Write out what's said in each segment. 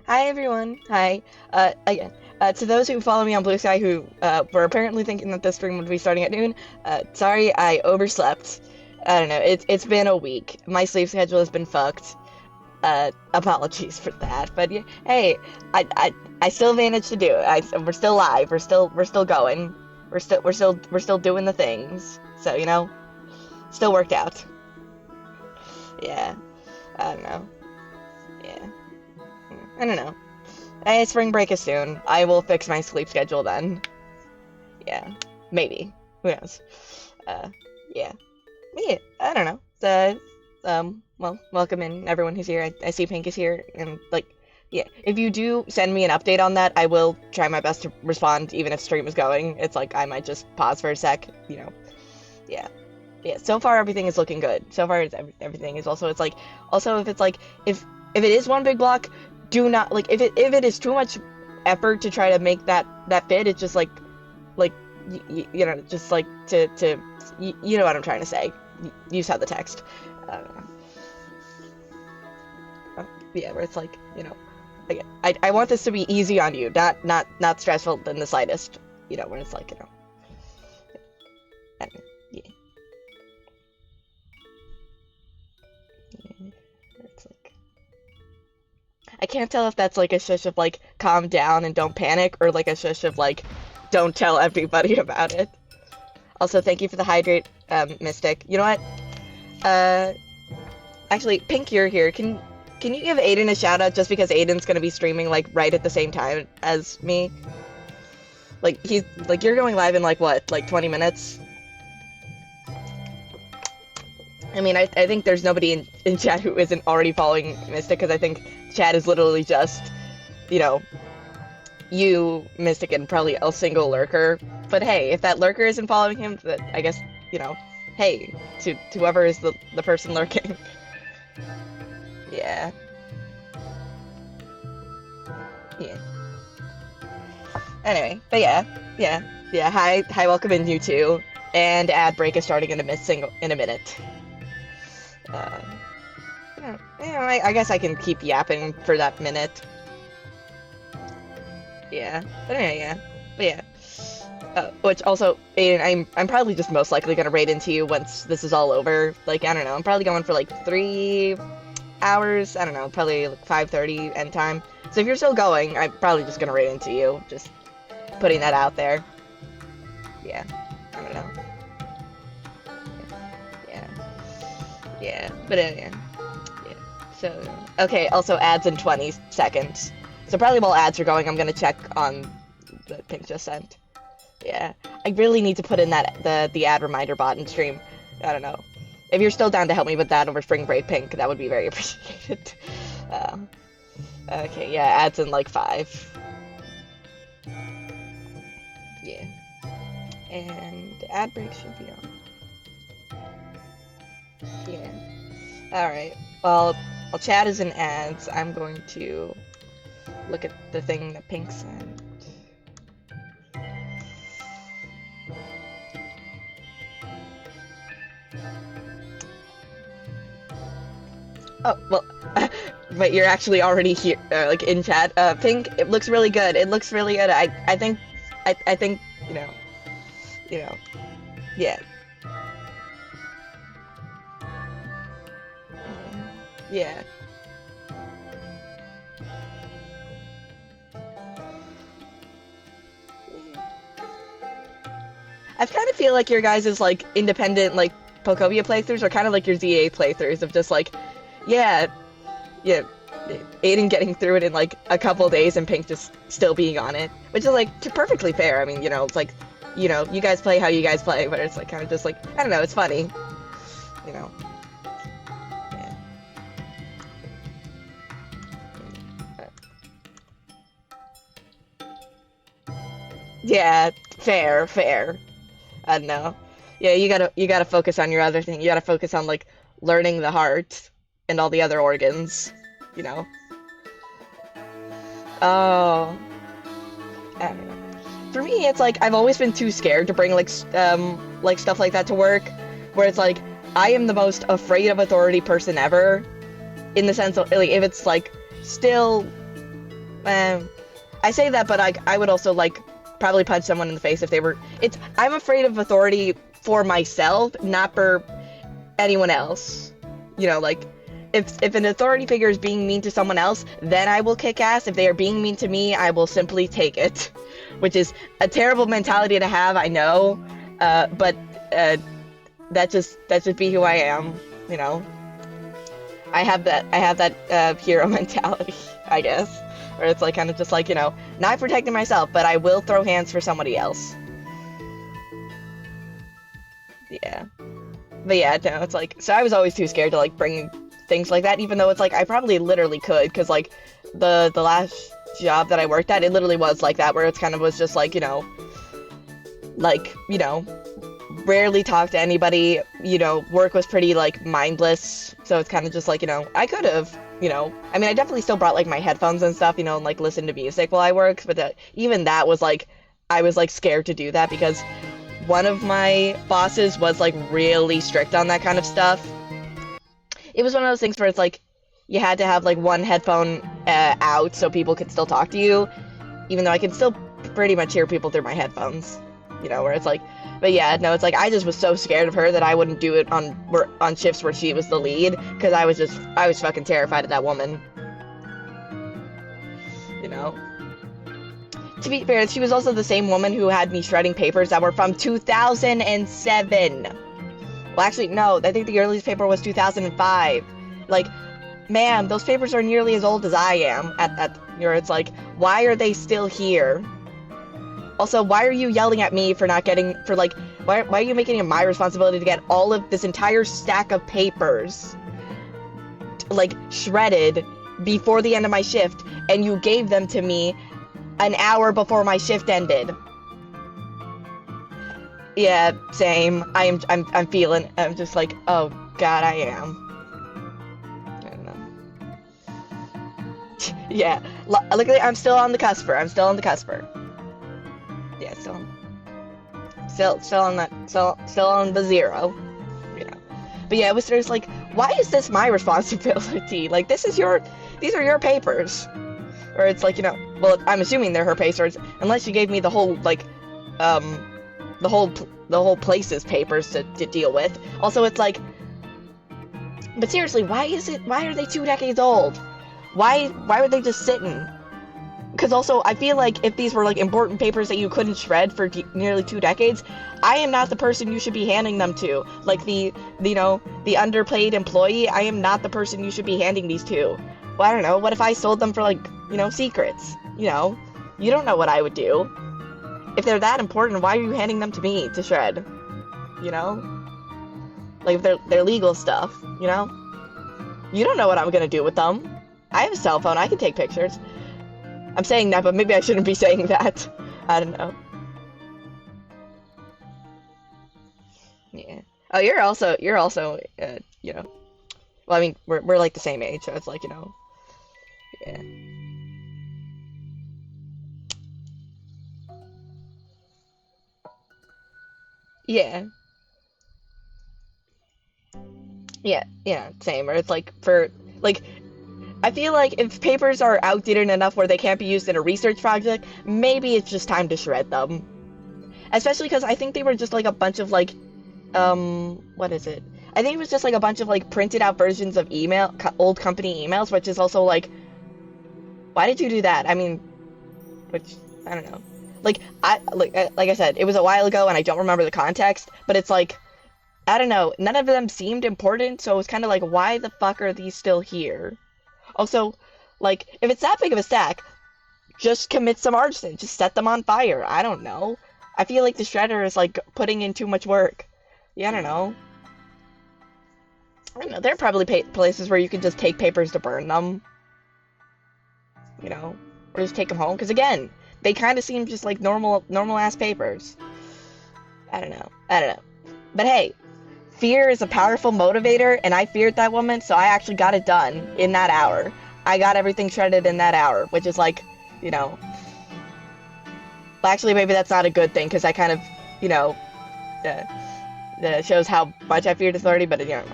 Hi everyone. Hi. Again, to those who follow me on Blue Sky who were apparently thinking that this stream would be starting at noon, sorry I overslept. I don't know. It's been a week. My sleep schedule has been fucked. Apologies for that. But yeah, hey, I still managed to do it. We're still live. We're still going. We're still doing the things. So, still worked out. Yeah. I don't know. Yeah. I don't know. Hey, spring break is soon. I will fix my sleep schedule then. Yeah, maybe. Who knows? Uh, yeah. Yeah, I don't know. Well, welcome in everyone who's here. I see Pink is here, and yeah. If you do send me an update on that, I will try my best to respond, even if stream is going. It's like I might just pause for a sec. Yeah, yeah. So far, everything is looking good. So far, everything is also. It's like also if it's like if it is one big block, do not like if it is too much effort to try to make that fit. It's just like just like to you know what I'm trying to say. You saw the text. Uh, yeah, where it's like again, I want this to be easy on you, not stressful in the slightest. Where it's like I don't know, yeah, yeah, it's like I can't tell if that's like a shush of like calm down and don't panic, or like a shush of like don't tell everybody about it. Also, thank you for the hydrate, Mystic. You know what? Uh, Actually, Pink, you're here. Can you give Aiden a shout out just because Aiden's gonna be streaming like right at the same time as me? Like he's like you're going live in like what, like 20 minutes? I mean, I think there's nobody in chat who isn't already following Mystic because I think chat is literally just, you know, you, Mystic, and probably a single lurker. But hey, if that lurker isn't following him, that I guess, hey, to whoever is the person lurking. Yeah. Yeah. Anyway, but yeah. Hi, welcome in you too. And ad break is starting in a minute. Uh, I guess I can keep yapping for that minute. Yeah. But anyway, yeah. But yeah. Which also, Aiden, I'm probably just most likely gonna raid into you once this is all over. Like, I don't know, I'm probably going for like 3 hours. I don't know, probably like 5:30 end time. So if you're still going, I'm probably just gonna raid into you. Just putting that out there. Yeah. I don't know. Yeah. Yeah. But yeah. Yeah. So okay. Also, ads in 20 seconds. So probably while ads are going, I'm gonna check on the Pink just sent. Yeah, I really need to put in the ad reminder bot in stream. I don't know. If you're still down to help me with that over Spring Break Pink, that would be very appreciated. Uh, okay, yeah, ads in like 5. Yeah, and ad break should be on. Yeah. All right. Well, while chat is in ads, I'm going to look at the thing that Pink sent. Oh, well, but you're actually already here, like in chat. Pink, it looks really good. It looks really good. I think, you know, yeah, yeah. I kind of feel like your guys' like independent like Pokemon playthroughs are kind of like your ZA playthroughs of just like, yeah, yeah, Aiden getting through it in like a couple days and Pink just still being on it, which is like perfectly fair. I mean, it's like, you guys play how you guys play, but it's like kind of just like I don't know, it's funny, you know. Yeah. Yeah, fair, fair. I don't know. Yeah, you gotta focus on your other thing. You gotta focus on like learning the heart and all the other organs, you know. Oh, I don't know. For me, it's like I've always been too scared to bring like stuff like that to work, where it's like I am the most afraid of authority person ever, in the sense of like if it's like still Um, I say that, but I would also, like, probably punch someone in the face if they were... I'm afraid of authority for myself, not for anyone else. You know, like, if an authority figure is being mean to someone else, then I will kick ass. If they are being mean to me, I will simply take it. Which is a terrible mentality to have, I know. But that just be who I am, you know. I have that hero mentality, I guess. Where it's like kind of just like, you know, not protecting myself, but I will throw hands for somebody else. Yeah. But yeah, no, it's like, so I was always too scared to like bring things like that, even though it's like I probably literally could, because like the last job that I worked at, it literally was like that, where it's kind of was just like, you know, rarely talk to anybody, you know, work was pretty like mindless, so it's kind of just like, you know, I could have, you know, I mean, I definitely still brought like my headphones and stuff, you know, and like listen to music while I worked, but even that was like, I was like scared to do that because one of my bosses was like really strict on that kind of stuff. It was one of those things where it's like you had to have like one headphone out so people could still talk to you, even though I could still pretty much hear people through my headphones, you know, where it's like, but yeah, no, it's like I just was so scared of her that I wouldn't do it on shifts where she was the lead, because I was fucking terrified of that woman, you know. To be fair, she was also the same woman who had me shredding papers that were from 2007. Well, actually, no, I think the earliest paper was 2005. Like, ma'am, those papers are nearly as old as I am. It's like, why are they still here? Also, why are you yelling at me for not getting, for like, why are you making it my responsibility to get all of this entire stack of papers, like, shredded before the end of my shift, and you gave them to me an hour before my shift ended? Yeah, same. I'm feeling, I'm just like, oh god, I am. I don't know. Yeah, look at it, I'm still on the cusper. Yeah, still on the zero, you know. But yeah, it was just like, why is this my responsibility? Like, these are your papers. Or it's like, you know, well, I'm assuming they're her papers, unless she gave me the whole, like, the whole place's papers to deal with. Also, it's like, but seriously, why are they 2 decades old? Why were they just sitting? Because also, I feel like if these were like important papers that you couldn't shred for nearly 2 decades, I am not the person you should be handing them to. Like the underpaid employee, I am not the person you should be handing these to. Well, I don't know, what if I sold them for like, you know, secrets? You know, you don't know what I would do. If they're that important, why are you handing them to me to shred? You know? Like, if they're legal stuff, you know? You don't know what I'm gonna do with them. I have a cell phone, I can take pictures. I'm saying that, but maybe I shouldn't be saying that. I don't know. Yeah. Oh, you're also, you know. Well, I mean, we're like the same age, so it's like, you know. Yeah. Yeah. Yeah, same. Or it's like like, I feel like if papers are outdated enough where they can't be used in a research project, maybe it's just time to shred them. Especially because I think they were just like a bunch of like, what is it? I think it was just like a bunch of like printed out versions of old company emails, which is also like, why did you do that? I mean, which, I don't know. Like, like I said, it was a while ago and I don't remember the context, but it's like, I don't know, none of them seemed important, so it was kind of like, why the fuck are these still here? Also, like, if it's that big of a stack, just commit some arson, just set them on fire, I don't know. I feel like the shredder is, like, putting in too much work. Yeah, I don't know. I don't know, there are probably places where you can just take papers to burn them. You know? Or just take them home, because again, they kind of seem just like normal-ass papers. I don't know. But hey, fear is a powerful motivator, and I feared that woman, so I actually got it done in that hour. I got everything shredded in that hour, which is like, you know... Well, actually, maybe that's not a good thing, because I kind of, you know, shows how much I feared authority, but, you know.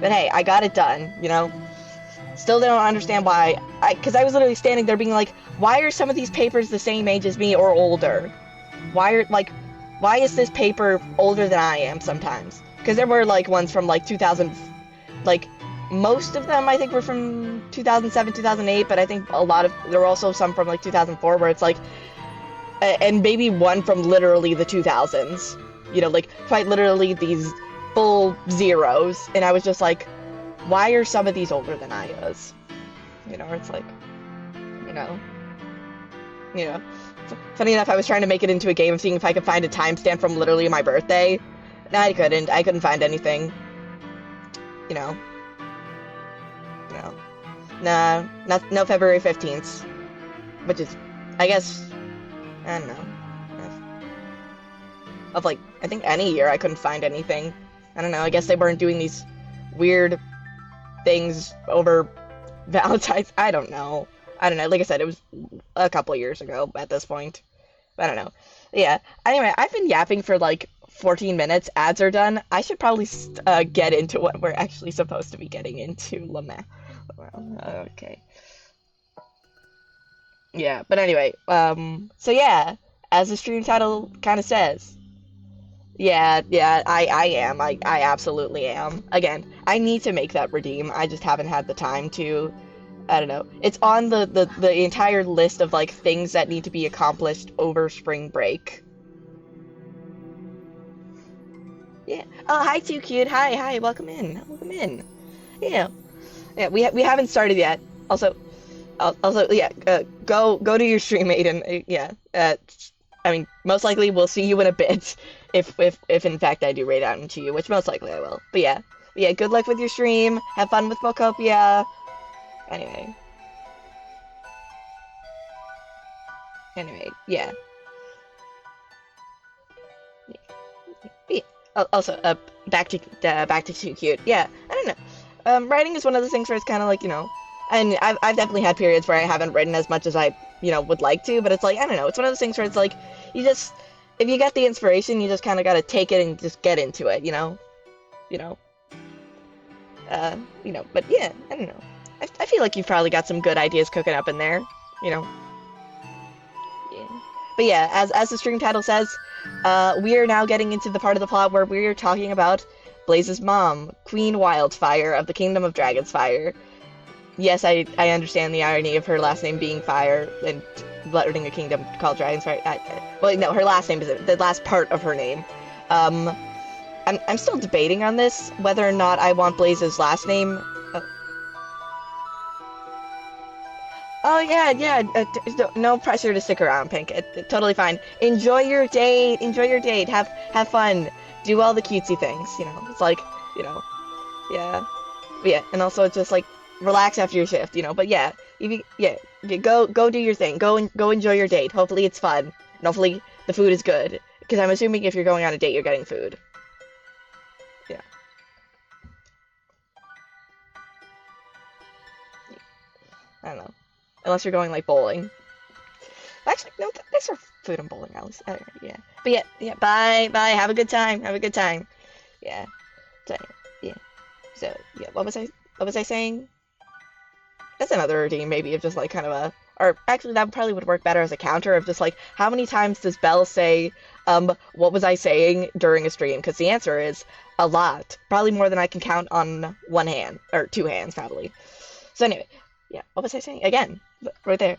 But hey, I got it done, you know? Still don't understand why. Because I was literally standing there being like, why are some of these papers the same age as me or older? Why is this paper older than I am sometimes? Because there were like ones from like 2000, like most of them I think were from 2007, 2008, but I think there were also some from like 2004 where it's like, and maybe one from literally the 2000s, like quite literally these full zeros, and I was just like, why are some of these older than I was? It's like, you know, you know. Funny enough, I was trying to make it into a game of seeing if I could find a timestamp from literally my birthday. No, I couldn't. I couldn't find anything. You know. Nah, no February 15th. Which is, I guess, I don't know. Of like, I think any year I couldn't find anything. I don't know, I guess they weren't doing these weird things over Valentine's. I don't know. Like I said, it was a couple of years ago at this point. I don't know. Yeah. Anyway, I've been yapping for like 14 minutes. Ads are done. I should probably get into what we're actually supposed to be getting into. Okay. Yeah, but anyway, so yeah, as the stream title kind of says, yeah, I am. I absolutely am. Again, I need to make that redeem. I just haven't had the time to. I don't know. It's on the entire list of like things that need to be accomplished over spring break. Yeah. Oh, hi, Too Cute. Hi. Welcome in. Yeah. Yeah. We haven't started yet. Also, yeah. Go to your stream, Maiden. Yeah. I mean, most likely we'll see you in a bit if in fact I do raid out into you, which most likely I will. But yeah. Good luck with your stream. Have fun with Mocopia. Anyway, yeah. Also, back to Too Cute. Yeah, I don't know. Writing is one of those things where it's kind of like, and I've definitely had periods where I haven't written as much as I, would like to, but it's like, I don't know. It's one of those things where it's like, if you get the inspiration, you just kind of got to take it and just get into it, but yeah, I don't know. I feel like you've probably got some good ideas cooking up in there, Yeah. But yeah, as the stream title says, we are now getting into the part of the plot where we are talking about Blaze's mom, Queen Wildfire of the Kingdom of Dragonsfire. Yes, I understand the irony of her last name being Fire and letting a kingdom called Dragonsfire. Well, no, her last name is the last part of her name. I'm still debating on this, whether or not I want Blaze's last name. Oh yeah. No pressure to stick around, Pink. Totally fine. Enjoy your date. Have fun. Do all the cutesy things. It's like, yeah. But yeah, and also just like relax after your shift. But yeah, go do your thing. Go enjoy your date. Hopefully it's fun, and hopefully the food is good. Because I'm assuming if you're going on a date, you're getting food. Yeah. I don't know. Unless you're going, like, bowling. Actually, no, there's our food and bowling alleys. Yeah. But yeah, bye. Have a good time. Yeah. So, yeah. So, yeah, what was I saying? That's another routine, maybe, of just, like, kind of a... Or, actually, that probably would work better as a counter of just, like, how many times does Belle say, what was I saying during a stream? Because the answer is a lot. Probably more than I can count on one hand. Or two hands, probably. So, anyway. Yeah, what was I saying? Again, right there.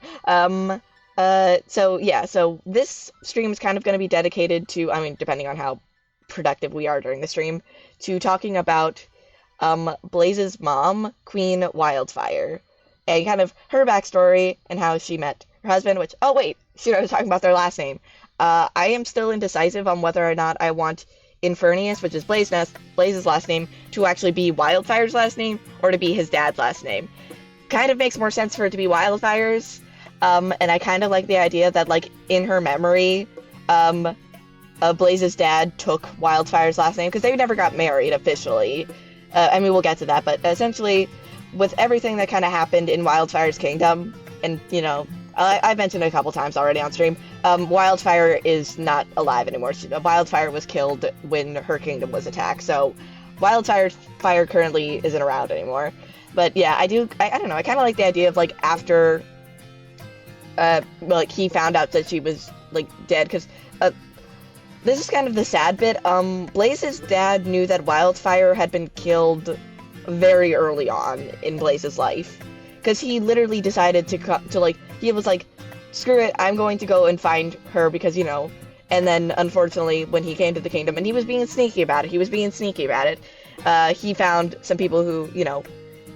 So this stream is kind of going to be dedicated to, I mean, depending on how productive we are during the stream, to talking about Blaze's mom, Queen Wildfire, and kind of her backstory and how she met her husband, which, oh wait, I was talking about their last name. I am still indecisive on whether or not I want Infernius, which is Blaze's last name, to actually be Wildfire's last name, or to be his dad's last name. Kind of makes more sense for it to be Wildfire's, and I kind of like the idea that, like, in her memory, Blaze's dad took Wildfire's last name, because they never got married officially. I mean, we'll get to that, but essentially, with everything that kind of happened in Wildfire's kingdom, and, I've mentioned it a couple times already on stream, Wildfire is not alive anymore. Wildfire was killed when her kingdom was attacked, so Wildfire currently isn't around anymore. But yeah, I don't know, I kind of like the idea of, like, after, like, he found out that she was, like, dead, because, this is kind of the sad bit. Blaze's dad knew that Wildfire had been killed very early on in Blaze's life, because he literally decided to, like, he was like, screw it, I'm going to go and find her, because, you know, and then, unfortunately, when he came to the kingdom, and he was being sneaky about it, he found some people who, you know,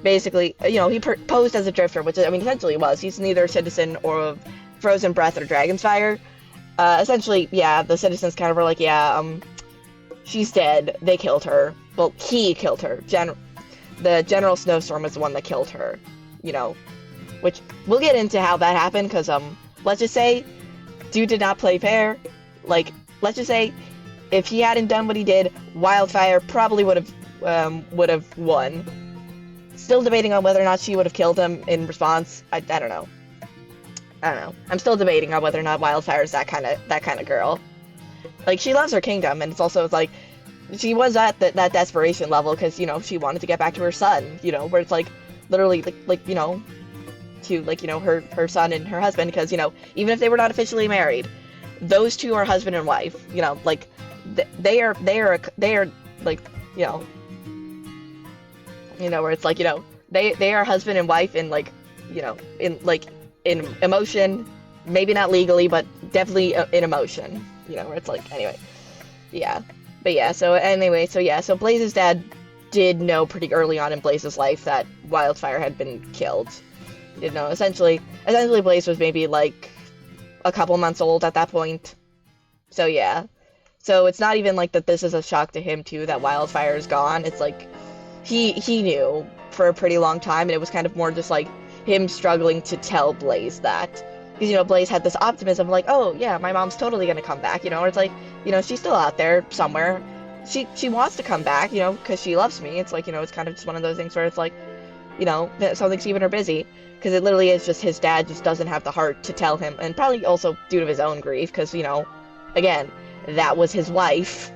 basically, you know, he posed as a drifter, which, I mean, essentially was. He's neither a citizen or of Frozen Breath or Dragon's Fire. Essentially, yeah, the citizens kind of were like, yeah, she's dead, they killed her. Well, he killed her. The General Snowstorm was the one that killed her, you know, which, we'll get into how that happened, because, let's just say, dude did not play fair. Like, let's just say, if he hadn't done what he did, Wildfire probably would have won. Still debating on whether or not she would have killed him in response. I don't know. I'm still debating on whether or not Wildfire is that kind of girl. Like, she loves her kingdom, and it's also, like, she was at that desperation level, because, you know, she wanted to get back to her son, you know, where it's, like, literally, like, you know, to, like, you know, her son and her husband, because, you know, even if they were not officially married, those two are husband and wife, you know, like, they are, like, you know, where it's, like, you know, they are husband and wife in, like, you know, in emotion, maybe not legally, but definitely in emotion, you know, where it's, like, anyway, yeah, but yeah, so Blaze's dad did know pretty early on in Blaze's life that Wildfire had been killed, you know, essentially Blaze was maybe, like, a couple months old at that point, so yeah, so it's not even, like, that this is a shock to him, too, that Wildfire is gone, it's, like, he knew for a pretty long time, and it was kind of more just, like, him struggling to tell Blaze that, because, you know, Blaze had this optimism, like, oh, yeah, my mom's totally gonna come back, you know, or it's like, you know, she's still out there somewhere, she wants to come back, you know, because she loves me, it's like, you know, it's kind of just one of those things where it's like, you know, something's keeping her busy, because it literally is just his dad just doesn't have the heart to tell him, and probably also due to his own grief, because, you know, again, that was his wife,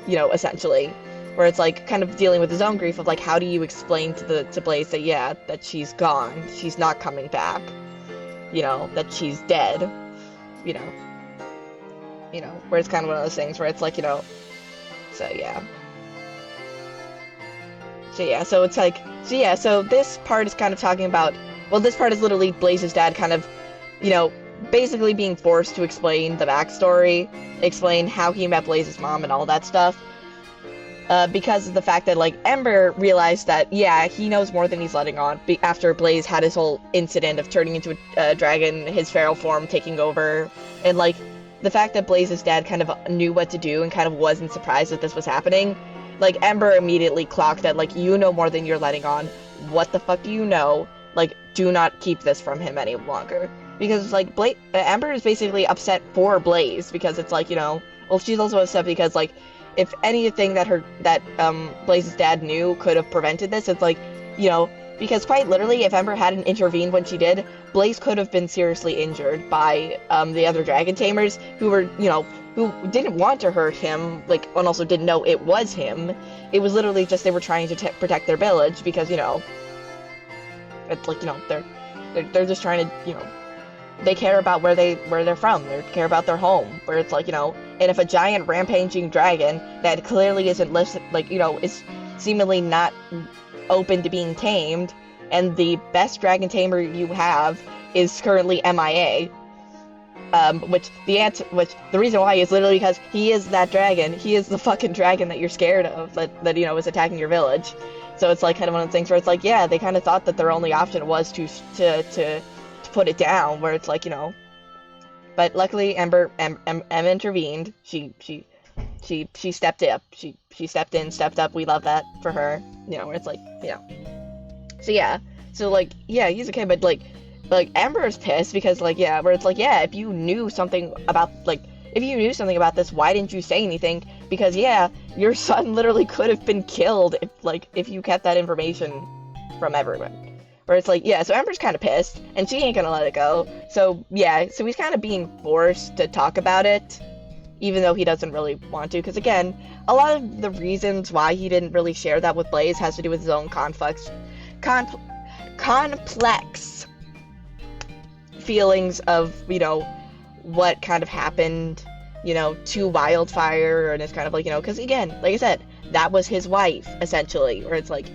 you know, essentially, where it's, like, kind of dealing with his own grief of, like, how do you explain to Blaze that, yeah, that she's gone, she's not coming back, you know, that she's dead, you know, where it's kind of one of those things where it's, like, you know, so yeah, so this part is kind of talking about, well, this part is literally Blaze's dad kind of, you know, basically being forced to explain the backstory, explain how he met Blaze's mom and all that stuff, because of the fact that, like, Ember realized that, yeah, he knows more than he's letting on, after Blaze had his whole incident of turning into a dragon, his feral form taking over, and, like, the fact that Blaze's dad kind of knew what to do and kind of wasn't surprised that this was happening, like, Ember immediately clocked that, like, you know more than you're letting on, what the fuck do you know, like, do not keep this from him any longer, because, like, Ember is basically upset for Blaze, because it's, like, you know, well, she's also upset because, like, if anything that Blaze's dad knew could have prevented this, it's like, you know, because quite literally, if Ember hadn't intervened when she did, Blaze could have been seriously injured by the other dragon tamers who were, you know, who didn't want to hurt him, like, and also didn't know it was him. It was literally just they were trying to protect their village because, you know, it's like, you know, they're just trying to, you know, they care about where they're from. They care about their home. Where it's like, you know, and if a giant rampaging dragon that clearly isn't like, you know, is seemingly not open to being tamed, and the best dragon tamer you have is currently MIA, which the reason why is literally because he is that dragon. He is the fucking dragon that you're scared of, that you know is attacking your village. So it's like kind of one of the things where it's like, yeah, they kind of thought that their only option was to put it down, where it's like, you know, but luckily Ember intervened. She stepped up. She stepped in, stepped up. We love that for her. You know, where it's like, you know. So yeah. So like, yeah, he's okay, but like Ember is pissed because like, yeah, where it's like, yeah, if you knew something about this, why didn't you say anything? Because yeah, your son literally could have been killed if you kept that information from everyone. Where it's like, yeah, so Ember's kind of pissed, and she ain't gonna let it go. So, yeah, so he's kind of being forced to talk about it, even though he doesn't really want to. Because, again, a lot of the reasons why he didn't really share that with Blaze has to do with his own conflicts. con- complex feelings of, what kind of happened, to Wildfire, and it's kind of like, because again, like I said, that was his wife, essentially, where it's like,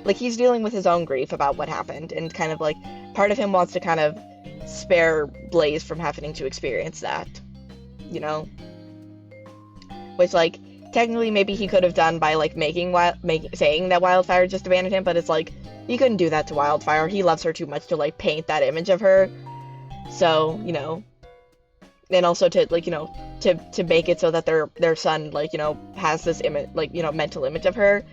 like he's dealing with his own grief about what happened, and kind of like, part of him wants to kind of spare Blaze from having to experience that, which, like, technically maybe he could have done by, like, saying that Wildfire just abandoned him, but it's like, he couldn't do that to Wildfire. He loves her too much to, like, paint that image of her. So, and also to, like, to make it so that their son, like, has this image, like, mental image of her.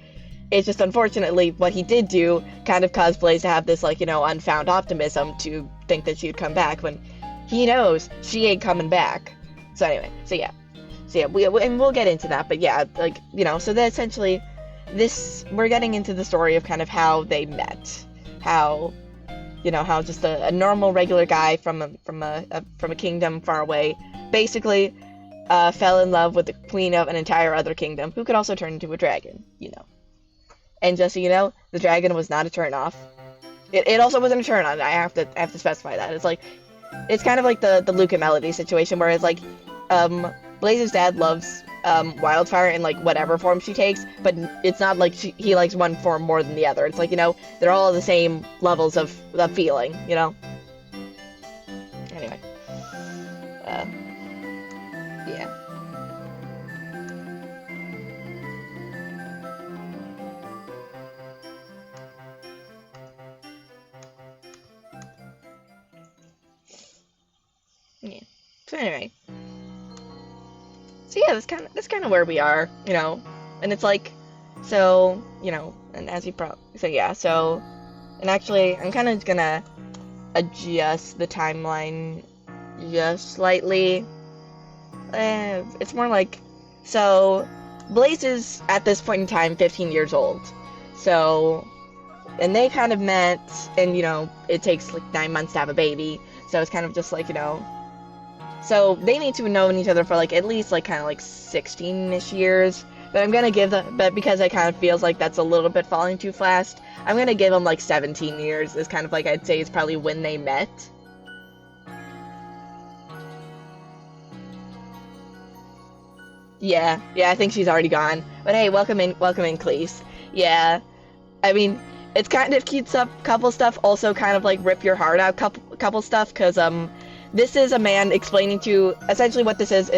It's just, unfortunately, what he did do kind of caused Blaze to have this, like, unfound optimism to think that she'd come back when he knows she ain't coming back. So anyway, so yeah, and we'll get into that, but yeah, like, so that essentially, we're getting into the story of kind of how they met, how just a normal, regular guy from a kingdom far away, basically, fell in love with the queen of an entire other kingdom, who could also turn into a dragon, And just so you know, the dragon was not a turn-off. It also wasn't a turn-on. I have to specify that. It's like, it's kind of like the Luke and Melody situation, where it's like, Blaze's dad loves Wildfire in, like, whatever form she takes, but it's not like he likes one form more than the other. It's like, they're all the same levels of feeling, Anyway. Yeah. Yeah. So anyway. So yeah, that's kind of where we are, and it's like, so, and as you and actually, I'm kind of gonna adjust the timeline just slightly. It's more like, so, Blaze is, at this point in time, 15 years old, so, and they kind of met, and, it takes, like, 9 months to have a baby, so it's kind of just like, so they need to have known each other for, like, at least, like, kind of, like, 16-ish years. But I'm gonna give them, but because it kind of feels like that's a little bit falling too fast, I'm gonna give them, like, 17 years is kind of, like, I'd say is probably when they met. Yeah, I think she's already gone. But hey, welcome in, Cleese. Yeah, I mean, it's kind of keeps up couple stuff, also kind of, like, rip your heart out couple stuff, because, this is a man explaining to, essentially what this is,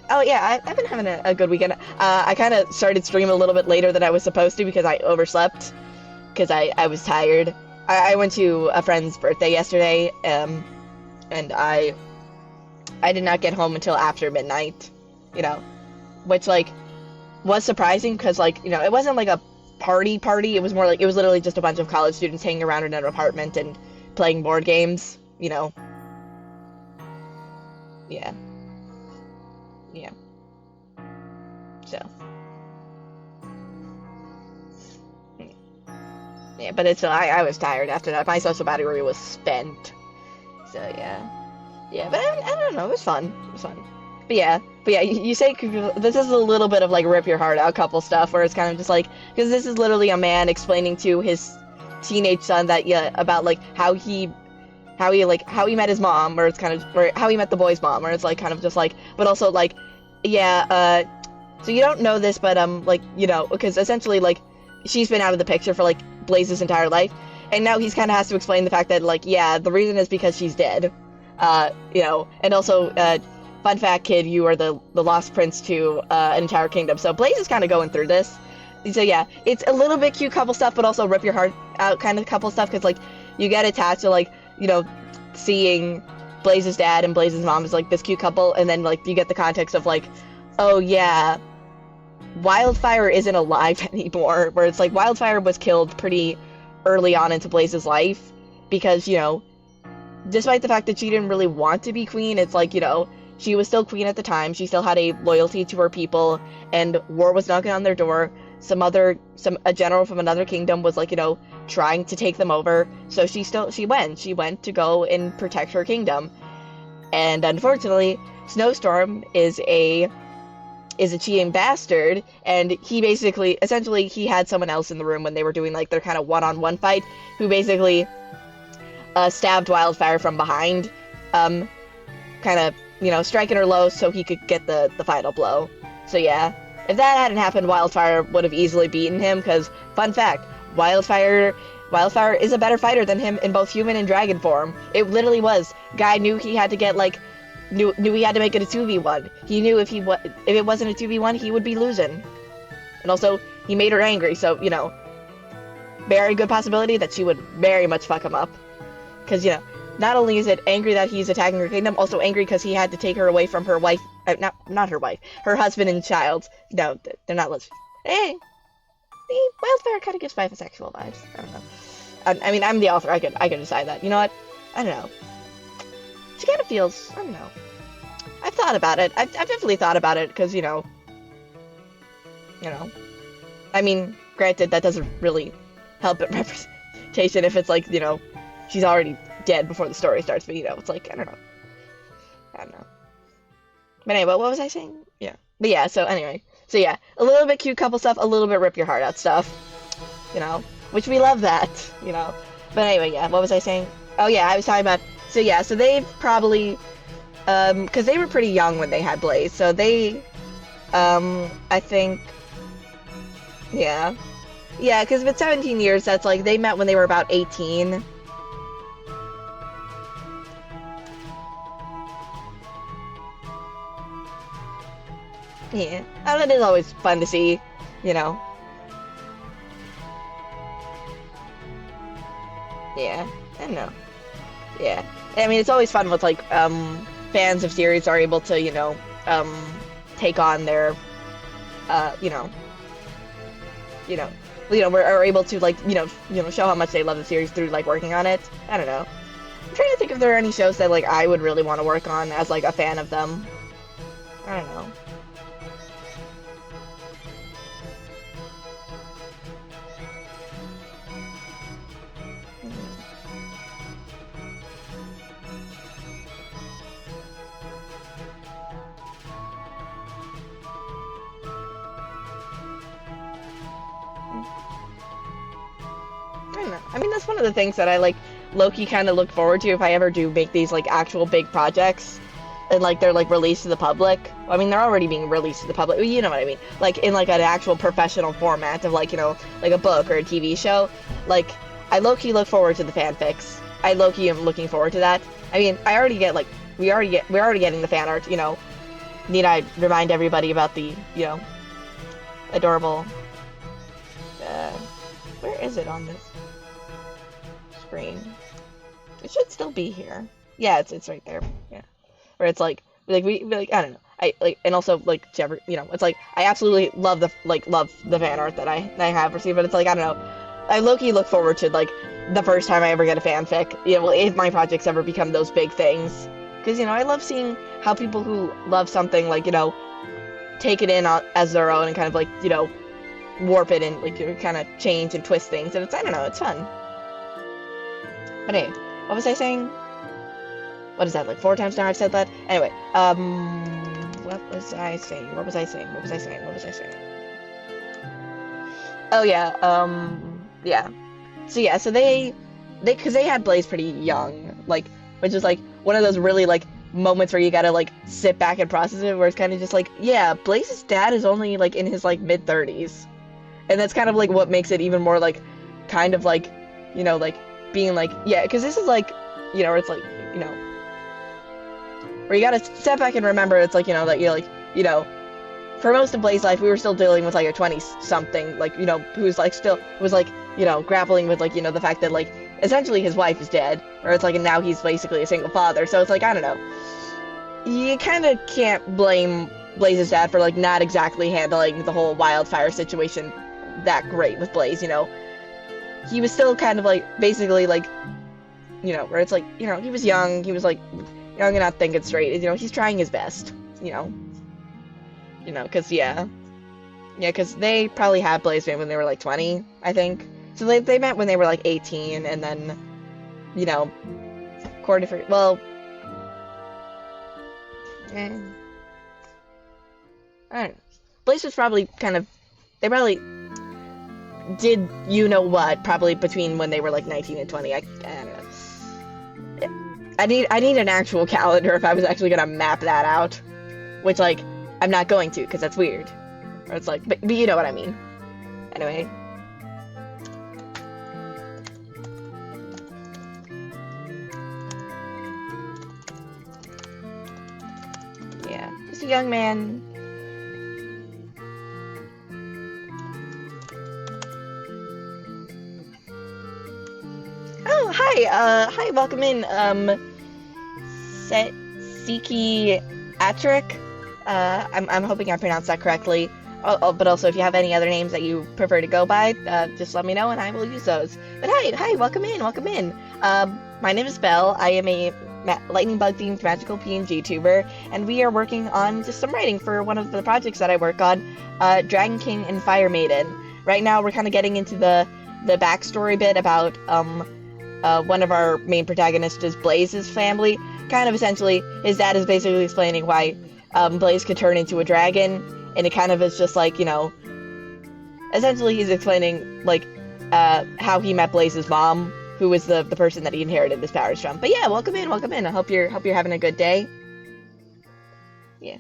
oh yeah, I've been having a good weekend. I kind of started streaming a little bit later than I was supposed to because I overslept, because I was tired. I went to a friend's birthday yesterday, and I did not get home until after midnight, which, like, was surprising, because, like, it wasn't like a party, it was more like, it was literally just a bunch of college students hanging around in an apartment and playing board games, Yeah. So. Yeah, but it's, I was tired after that. My social battery was spent. So, yeah. Yeah, but I don't know, it was fun. But yeah, you say, this is a little bit of, like, rip your heart out couple stuff, where it's kind of just like, because this is literally a man explaining to his teenage son that, about, like, how he met his mom, or it's kind of, or how he met the boy's mom, or it's, like, kind of just, like, but also, like, yeah, so you don't know this, but, like, because essentially, like, she's been out of the picture for, like, Blaze's entire life, and now he's kind of has to explain the fact that, like, yeah, the reason is because she's dead, and also, fun fact, kid, you are the lost prince to, an entire kingdom, so Blaze is kind of going through this, so yeah, it's a little bit cute couple stuff, but also rip your heart out kind of couple stuff, because, like, you get attached to, like, seeing Blaze's dad and Blaze's mom is, like, this cute couple, and then, like, you get the context of, like, oh, yeah, Wildfire isn't alive anymore, where it's, like, Wildfire was killed pretty early on into Blaze's life, because, despite the fact that she didn't really want to be queen, it's, like, she was still queen at the time, she still had a loyalty to her people, and war was knocking on their door, a general from another kingdom was, like, trying to take them over, so she went to go and protect her kingdom. And unfortunately, Snowstorm is a is a cheating bastard, and he basically, essentially, he had someone else in the room when they were doing, like, their kind of one-on-one fight, who basically stabbed Wildfire from behind, kind of, you know, striking her low so he could get the final blow. So yeah, if that hadn't happened, Wildfire would have easily beaten him, because, fun fact, Wildfire is a better fighter than him in both human and dragon form. It literally was. Guy knew he had to get, like, knew he had to make it a 2v1. He knew if it wasn't a 2v1, he would be losing. And also, he made her angry, so, you know, very good possibility that she would very much fuck him up. Because, you know, not only is it angry that he's attacking her kingdom, also angry because he had to take her away from her wife, not her wife, her husband and child. No, they're not lesbian. Wildfire kind of gives bisexual vibes. I don't know. I mean, I'm the author. I could decide that. You know what? I don't know. She kind of feels, I don't know. I've thought about it. I've definitely thought about it because, you know. I mean, granted, that doesn't really help it representation if it's like, you know, she's already dead before the story starts, but, you know, it's like, I don't know. But anyway, what was I saying? Yeah. But yeah, so anyway. So yeah, a little bit cute couple stuff, a little bit rip your heart out stuff. You know, which we love that, you know. But anyway, yeah, what was I saying? Oh yeah, I was talking about, so yeah, so they've probably, because they were pretty young when they had Blaze, so they, I think, yeah, because if it's 17 years, that's like, they met when they were about 18. Yeah, and it is always fun to see, you know. Yeah, I don't know. Yeah, I mean, it's always fun with, like, fans of series are able to, you know, take on their, you know, are able to, like, you know, show how much they love the series through, like, working on it. I don't know. I'm trying to think if there are any shows that, like, I would really want to work on as, like, a fan of them. I don't know. I don't know. I mean, that's one of the things that I, like, low-key kind of look forward to if I ever do make these, like, actual big projects and, like, they're, like, released to the public. I mean, they're already being released to the public. You know what I mean? Like, in, like, an actual professional format of, like, you know, like a book or a TV show. Like, I low-key look forward to the fanfics. I low-key am looking forward to that. I mean, I already get, like, we're already getting the fan art, you know. Need I remind everybody about the, you know, adorable, where is it on this screen? It should still be here. Yeah, it's right there. Yeah, where it's like we like, I don't know. I like, and also like you know, it's like I absolutely love the fan art that I have received, but it's like, I don't know. I low-key look forward to, like, the first time I ever get a fanfic. You know, if my projects ever become those big things, because, you know, I love seeing how people who love something, like, you know, take it in as their own and kind of, like, you know, warp it and, like, you know, kind of change and twist things, and it's, I don't know, it's fun. But anyway, what was I saying? What is that, like 4 times now I've said that? Anyway, what was I saying? Oh yeah, yeah. So yeah, so because they had Blaze pretty young, like, which is, like, one of those really, like, moments where you gotta, like, sit back and process it, where it's kind of just like, yeah, Blaze's dad is only, like, in his, like, mid-30s. And that's kind of, like, what makes it even more, like, kind of, like, you know, like, being, like, yeah, because this is, like, you know, where it's, like, you know, where you gotta step back and remember, it's, like, you know, that you're, like, you know, for most of Blaze's life, we were still dealing with, like, a 20-something, like, you know, who's, like, still, was, like, you know, grappling with, like, you know, the fact that, like, essentially his wife is dead, or it's, like, and now he's basically a single father, so it's, like, I don't know. You kind of can't blame Blaze's dad for, like, not exactly handling the whole Wildfire situation that great with Blaze, you know. He was still kind of, like, basically, like, you know, where it's, like, you know, he was young, like, young and not thinking straight, you know, he's trying his best, you know, because, because they probably had Blaze when they were, like, 20, I think, so they met when they were, like, 18, and then, you know, according to, well, I don't know. Blaze was probably they probably did you-know-what, probably between when they were, like, 19 and 20. I don't know. I need an actual calendar if I was actually gonna map that out. Which, like, I'm not going to, because that's weird. Or it's like, but you know what I mean. Anyway. Yeah, just a young man. Oh, hi, welcome in, Siki Atrick. I'm hoping I pronounced that correctly. But also, if you have any other names that you prefer to go by, just let me know and I will use those. But hi, welcome in. My name is Belle. I am a lightning bug themed magical PNG tuber, and we are working on just some writing for one of the projects that I work on, Dragon King and Fire Maiden. Right now, we're kind of getting into the backstory bit about one of our main protagonists is Blaze's family. Kind of essentially, his dad is basically explaining why Blaze could turn into a dragon, and it kind of is just like, essentially he's explaining, like, how he met Blaze's mom, who was the person that he inherited his powers from. But yeah, welcome in. I hope you're having a good day. Yeah.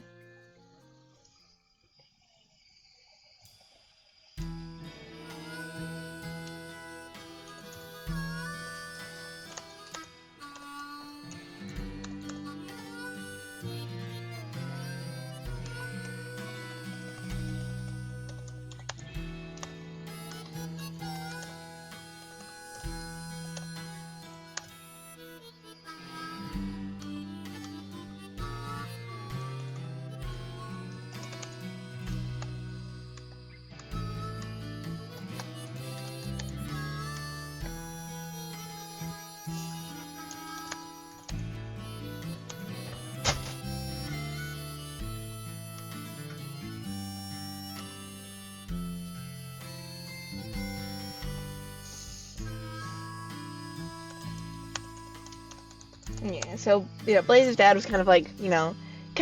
Yeah, so, Blaze's dad was kind of like, kind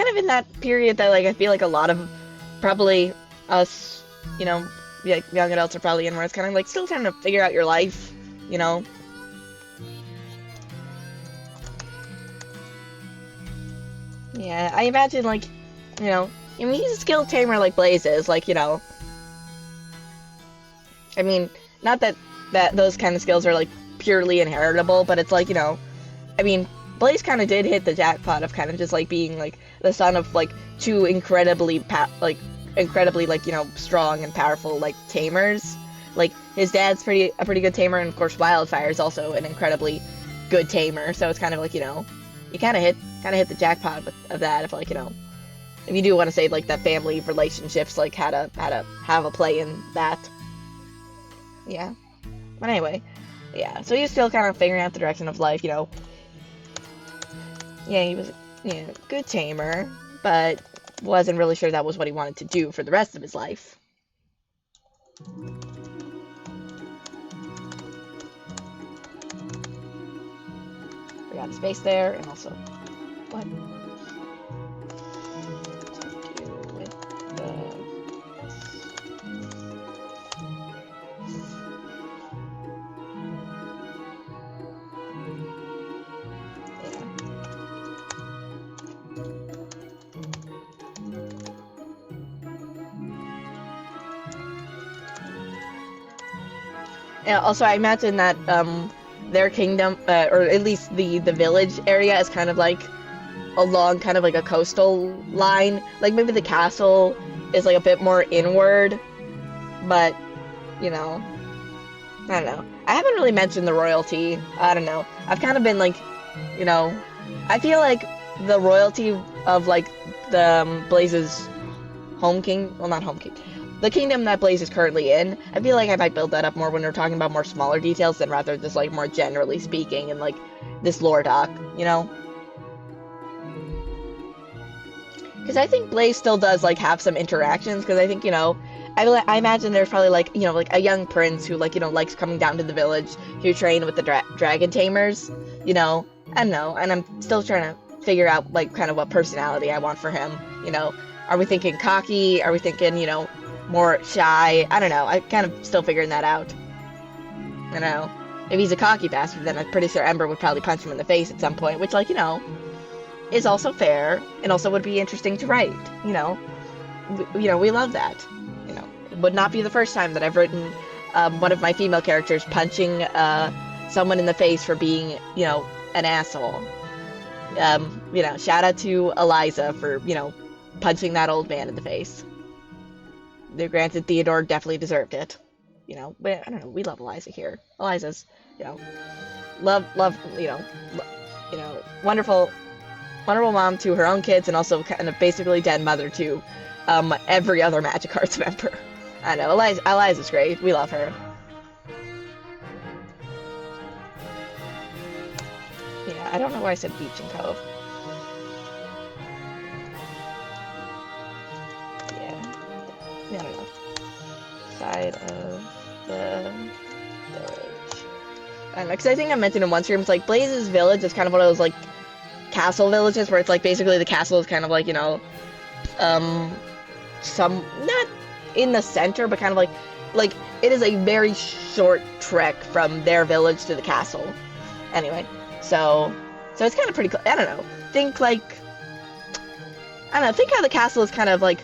of in that period that, like, I feel like a lot of probably us, young adults are probably in, where it's kind of like still trying to figure out your life, Yeah, I imagine, like, he's a skilled tamer like Blaze is, like, I mean, not that those kind of skills are, like, purely inheritable, but it's like, I mean, Blaze kind of did hit the jackpot of kind of just, like, being, like, the son of, like, two incredibly, strong and powerful, like, tamers. Like, his dad's a pretty good tamer, and, of course, Wildfire is also an incredibly good tamer, so it's kind of like, you kind of hit the jackpot of that, if, like, if you do want to say, like, that family relationships, like, had to have a play in that. Yeah. But anyway, yeah, so he's still kind of figuring out the direction of life, Yeah, he was, good tamer, but wasn't really sure that was what he wanted to do for the rest of his life. We got space there, and also, what? Yeah, also, I imagine that their kingdom, or at least the village area, is kind of like along kind of like a coastal line. Like, maybe the castle is like a bit more inward, but, I don't know. I haven't really mentioned the royalty. I don't know. I've kind of been like, I feel like the royalty of, like, the Blaze's home king, well, not home king, the kingdom that Blaze is currently in, I feel like I might build that up more when we're talking about more smaller details than rather just, like, more generally speaking and, like, this lore doc, Because I think Blaze still does, like, have some interactions, because I think, I imagine there's probably, like, like, a young prince who, like, likes coming down to the village to train with the dragon tamers, I don't know, and I'm still trying to figure out, like, kind of what personality I want for him, Are we thinking cocky? Are we thinking, more shy? I don't know. I'm kind of still figuring that out. I don't know. If he's a cocky bastard, then I'm pretty sure Ember would probably punch him in the face at some point, which, like, is also fair and also would be interesting to write. We love that. It would not be the first time that I've written one of my female characters punching someone in the face for being, an asshole. Shout out to Eliza for, punching that old man in the face. Granted, Theodore definitely deserved it. But I don't know. We love Eliza here. Eliza's, love, wonderful, wonderful mom to her own kids, and also kind of basically dead mother to every other Magic Arts member. I know, Eliza's great. We love her. Yeah, I don't know why I said beach and cove. Yeah, I don't know. Side of the village. I don't know, because I think I mentioned in one stream, it's like Blaze's village is kind of one of those, like, castle villages where it's like basically the castle is kind of like, not in the center, but kind of like it is a very short trek from their village to the castle. Anyway, so it's kind of pretty cool. I don't know. Think how the castle is kind of like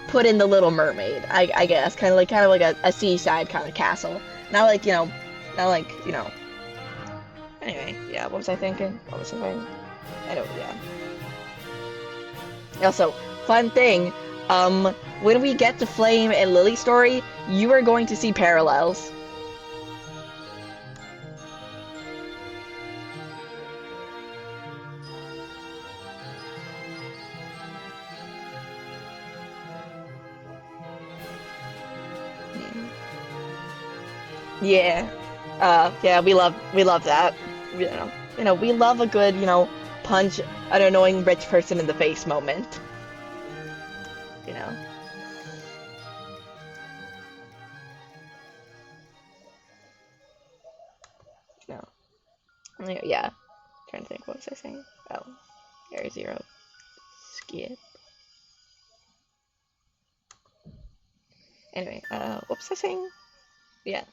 put in the Little Mermaid, I guess, kind of like a seaside kind of castle. Not like Anyway, yeah, what was I thinking? Anyway, yeah. Also, fun thing, when we get to Flame and Lily's story, you are going to see parallels. Yeah. Yeah, we love that. We love a good, punch an annoying rich person in the face moment. Yeah. Trying to think, what was I saying? Oh, Area Zero. Skip. Anyway, what was I saying? Yeah.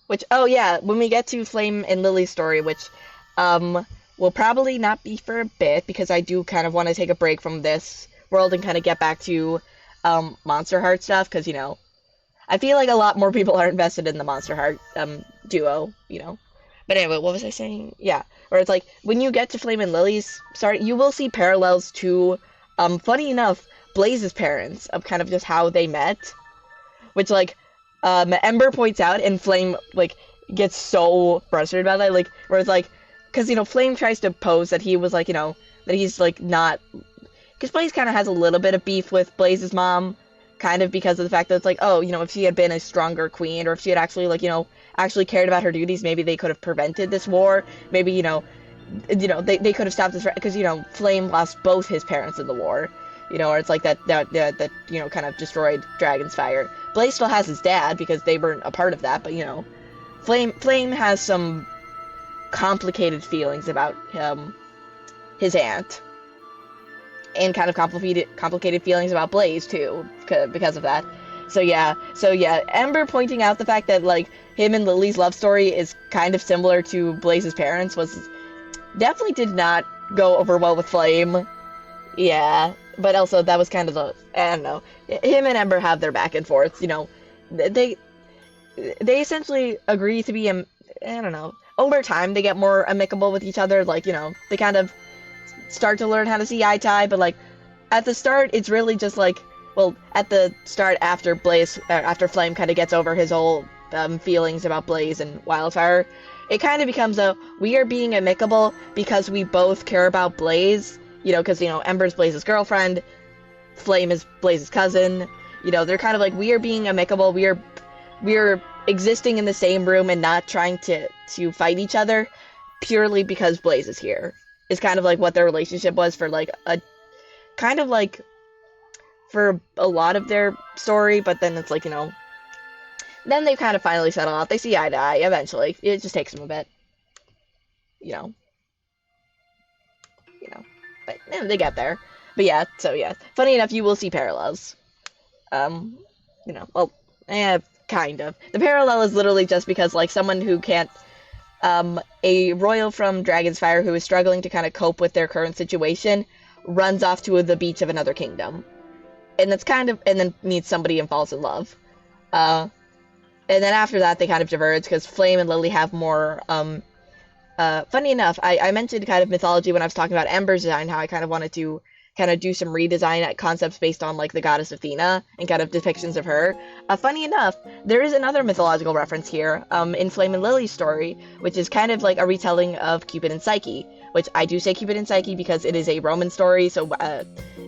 Which, oh yeah, when we get to Flame and Lily's story, which, will probably not be for a bit, because I do kind of want to take a break from this world and kind of get back to, Monster Heart stuff, because, I feel like a lot more people are invested in the Monster Heart, duo, But anyway, what was I saying? Yeah, where it's like, when you get to Flame and Lily's story, you will see parallels to, funny enough, Blaze's parents, of kind of just how they met, which, like, Ember points out, and Flame, like, gets so frustrated about that, like, where it's like, because, Flame tries to pose that he was, like, that he's, like, not, because Blaze kind of has a little bit of beef with Blaze's mom, kind of because of the fact that it's like, oh, if she had been a stronger queen, or if she had actually, like, actually cared about her duties, maybe they could have prevented this war, maybe, they could have stopped this, because, Flame lost both his parents in the war, or it's like that kind of destroyed Dragon's-Fire. Blaze still has his dad, because they weren't a part of that, but, Flame has some complicated feelings about his aunt, and kind of complicated feelings about Blaze, too, because of that. So yeah, Ember pointing out the fact that, like, him and Lily's love story is kind of similar to Blaze's parents definitely did not go over well with Flame. Yeah, but also that was kind of I don't know, him and Ember have their back and forth, they essentially agree to be, I don't know, over time they get more amicable with each other, like, they kind of start to learn how to see eye to eye, but, like, at the start, it's really just, like, well, at the start after Flame kind of gets over his whole feelings about Blaze and Wildfire, it kind of becomes we are being amicable because we both care about Blaze, because, Ember's Blaze's girlfriend, Flame is Blaze's cousin, they're kind of like, we are being amicable, we are existing in the same room and not trying to fight each other purely because Blaze is here. Is kind of like what their relationship was for, like, a kind of like for a lot of their story, but then it's like, then they kind of finally settle out. They see eye to eye eventually. It just takes them a bit, but they get there. But yeah, so yeah. Funny enough, you will see parallels. Well, kind of. The parallel is literally just because, like, someone who can't, a royal from Dragon's Fire who is struggling to kind of cope with their current situation runs off to the beach of another kingdom. And then meets somebody and falls in love. And then after that, they kind of diverge because Flame and Lily have more, funny enough, I mentioned kind of mythology when I was talking about Ember's design, how I kind of wanted to kind of do some redesign concepts based on, like, the goddess Athena and kind of depictions of her. Funny enough, there is another mythological reference here, in Flame and Lily's story, which is kind of like a retelling of Cupid and Psyche, which I do say Cupid and Psyche because it is a Roman story, so,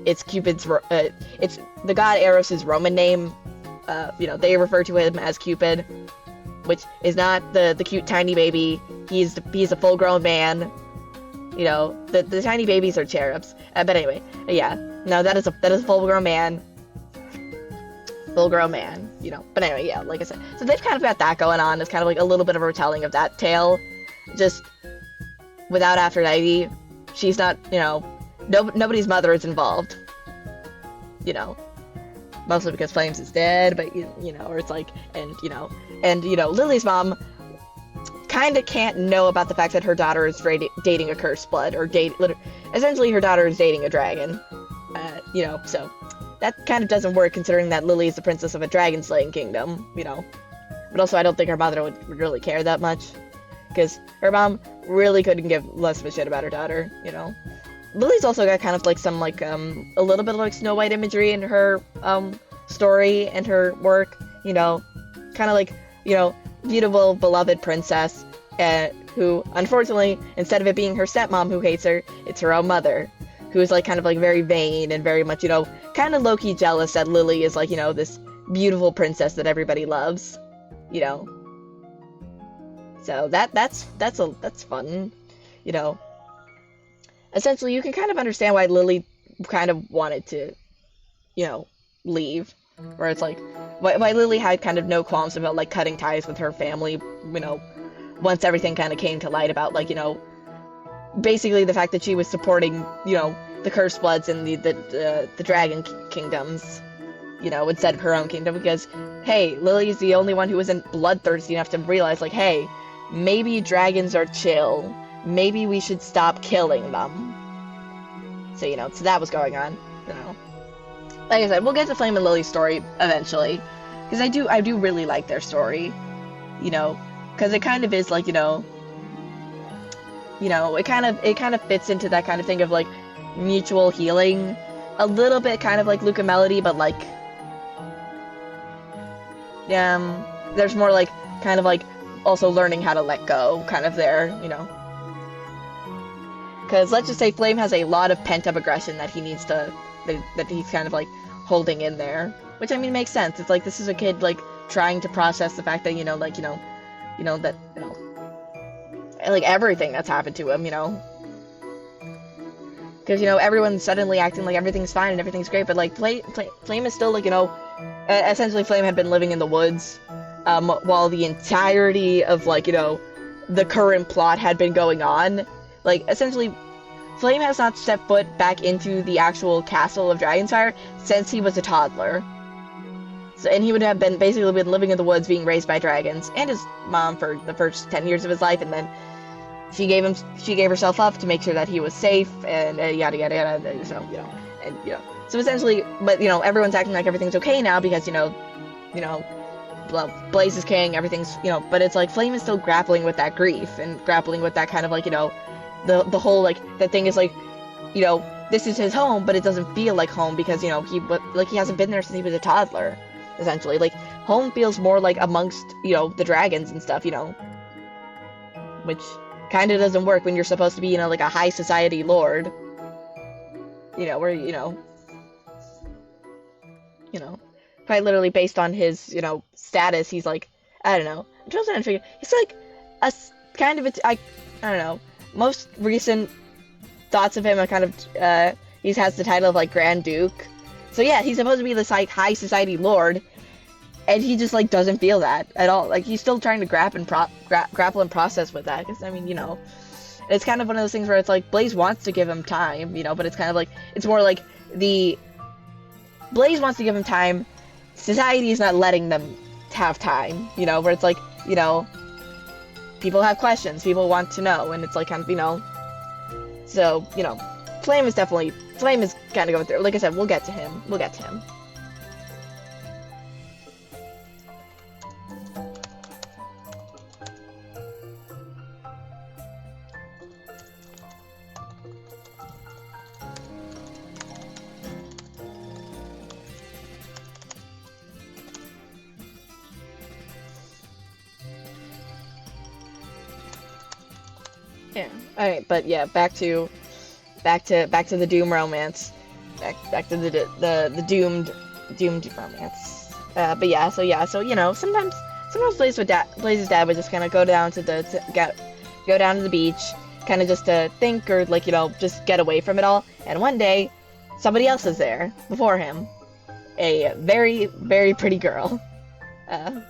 it's it's the god Eros' Roman name. They refer to him as Cupid, which is not the cute tiny baby. He's a full-grown man. The tiny babies are cherubs. But anyway, yeah. No, that is a full-grown man. Full-grown man. But anyway, yeah. Like I said, so they've kind of got that going on. It's kind of like a little bit of a retelling of that tale, just without Aphrodite. She's not. Nobody's mother is involved. Mostly because Flames is dead, but or it's like, and Lily's mom kind of can't know about the fact that her daughter is dating a cursed blood, or essentially her daughter is dating a dragon. So that kind of doesn't work considering that Lily is the princess of a dragon-slaying kingdom. But also I don't think her mother would really care that much, because her mom really couldn't give less of a shit about her daughter. Lily's also got kind of like some like a little bit of like Snow White imagery in her story and her work, kind of like, beautiful beloved princess, who unfortunately, instead of it being her stepmom who hates her, it's her own mother, who is like kind of like very vain and very much, kind of low-key jealous that Lily is like, this beautiful princess that everybody loves, so that's fun, Essentially, you can kind of understand why Lily kind of wanted to, leave. Where it's like, why Lily had kind of no qualms about, like, cutting ties with her family, once everything kind of came to light about, like, basically the fact that she was supporting, the Cursed Bloods and the Dragon Kingdoms, instead of her own kingdom, because, hey, Lily's the only one who isn't bloodthirsty enough to realize, like, hey, maybe dragons are chill. Maybe we should stop killing them. So, so that was going on, Like I said, we'll get to Flame and Lily's story eventually, because I do really like their story, because it kind of is like, it kind of fits into that kind of thing of like mutual healing, a little bit kind of like Luke and Melody, but like, there's more like kind of like also learning how to let go kind of there, because let's just say Flame has a lot of pent-up aggression that he needs to, that he's kind of like holding in there, which I mean makes sense. It's like this is a kid like trying to process the fact that that like everything that's happened to him, because everyone's suddenly acting like everything's fine and everything's great, but like Flame is still like essentially Flame had been living in the woods, while the entirety of like the current plot had been going on. Like, essentially, Flame has not stepped foot back into the actual castle of Dragonfire since he was a toddler. So, and he would have basically been living in the woods being raised by dragons and his mom for the first 10 years of his life, and then she gave herself up to make sure that he was safe, and yada yada yada, so, so essentially, but, everyone's acting like everything's okay now because, Blaze is king, everything's, but it's like Flame is still grappling with that grief and grappling with that kind of like, the whole, like, the thing is, like, this is his home, but it doesn't feel like home because, he hasn't been there since he was a toddler, essentially. Like, home feels more like amongst, the dragons and stuff, which kind of doesn't work when you're supposed to be, like, a high society lord, where, quite literally based on his, status, he's, like, I don't know, I'm trying to figure, he's, like, a kind of, I don't know, most recent thoughts of him are kind of, he has the title of, like, Grand Duke. So, yeah, he's supposed to be this, like, high society lord, and he just, like, doesn't feel that at all. Like, he's still trying to grapple and process with that, because, I mean, it's kind of one of those things where it's like Blaze wants to give him time, you know, but it's kind of like it's more like the Blaze wants to give him time. Society is not letting them have time, you know, where it's like, you know, people have questions, people want to know, and it's like kind of, you know, so, you know, Flame is kind of going through. Like I said, we'll get to him. We'll get to him. Yeah. All right, but yeah, back to the Doom romance. Back to the doomed romance. But yeah, so you know, sometimes Blaze's dad would just kind of go down to the beach, kind of just to think or like, you know, just get away from it all. And one day, somebody else is there before him, a very, very pretty girl. Uh,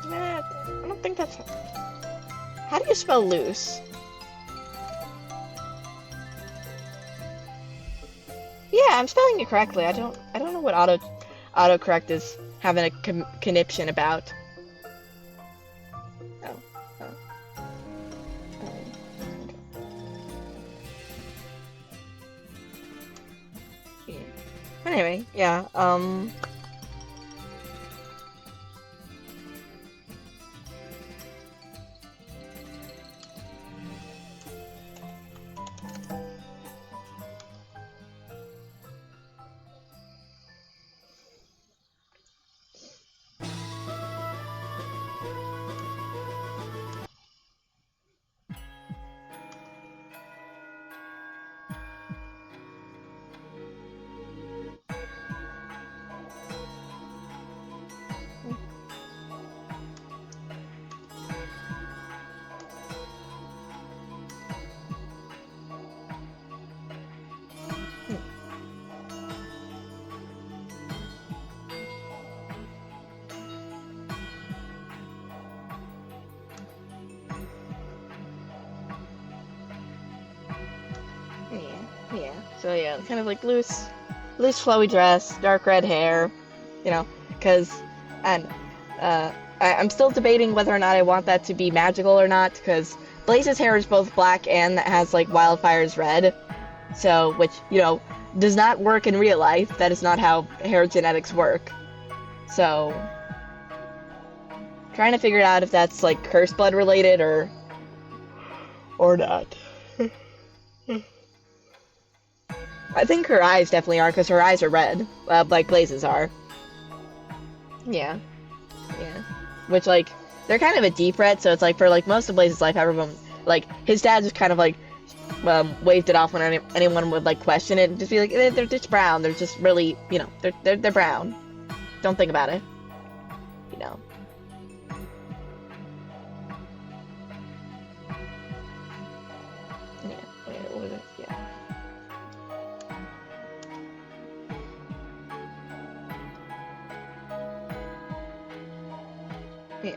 Nah, I don't think that's. How do you spell loose? Yeah, I'm spelling it correctly. I don't know what autocorrect is having a conniption about. Oh, oh, okay. Yeah. Anyway, yeah. Yeah, yeah. So yeah, kind of like loose flowy dress, dark red hair, you know, because, and I'm still debating whether or not I want that to be magical or not, because Blaze's hair is both black and that has like Wildfire's red, so which, you know, does not work in real life. That is not how hair genetics work. So trying to figure out if that's like curse blood related or not. I think her eyes definitely are, because her eyes are red, like Blaze's are. Yeah, yeah. Which, like, they're kind of a deep red, so it's like, for, like, most of Blaze's life, everyone, like, his dad just kind of, like, waved it off when anyone would, like, question it, and just be like, they're just brown, they're just really, you know, they're brown. Don't think about it, you know. Yeah, yeah, what was it? Yeah. Yeah.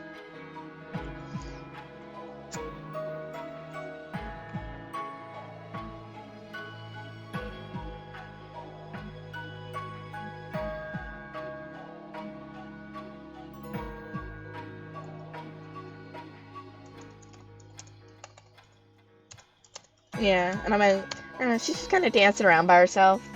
Yeah, and I don't know, she's just kind of dancing around by herself.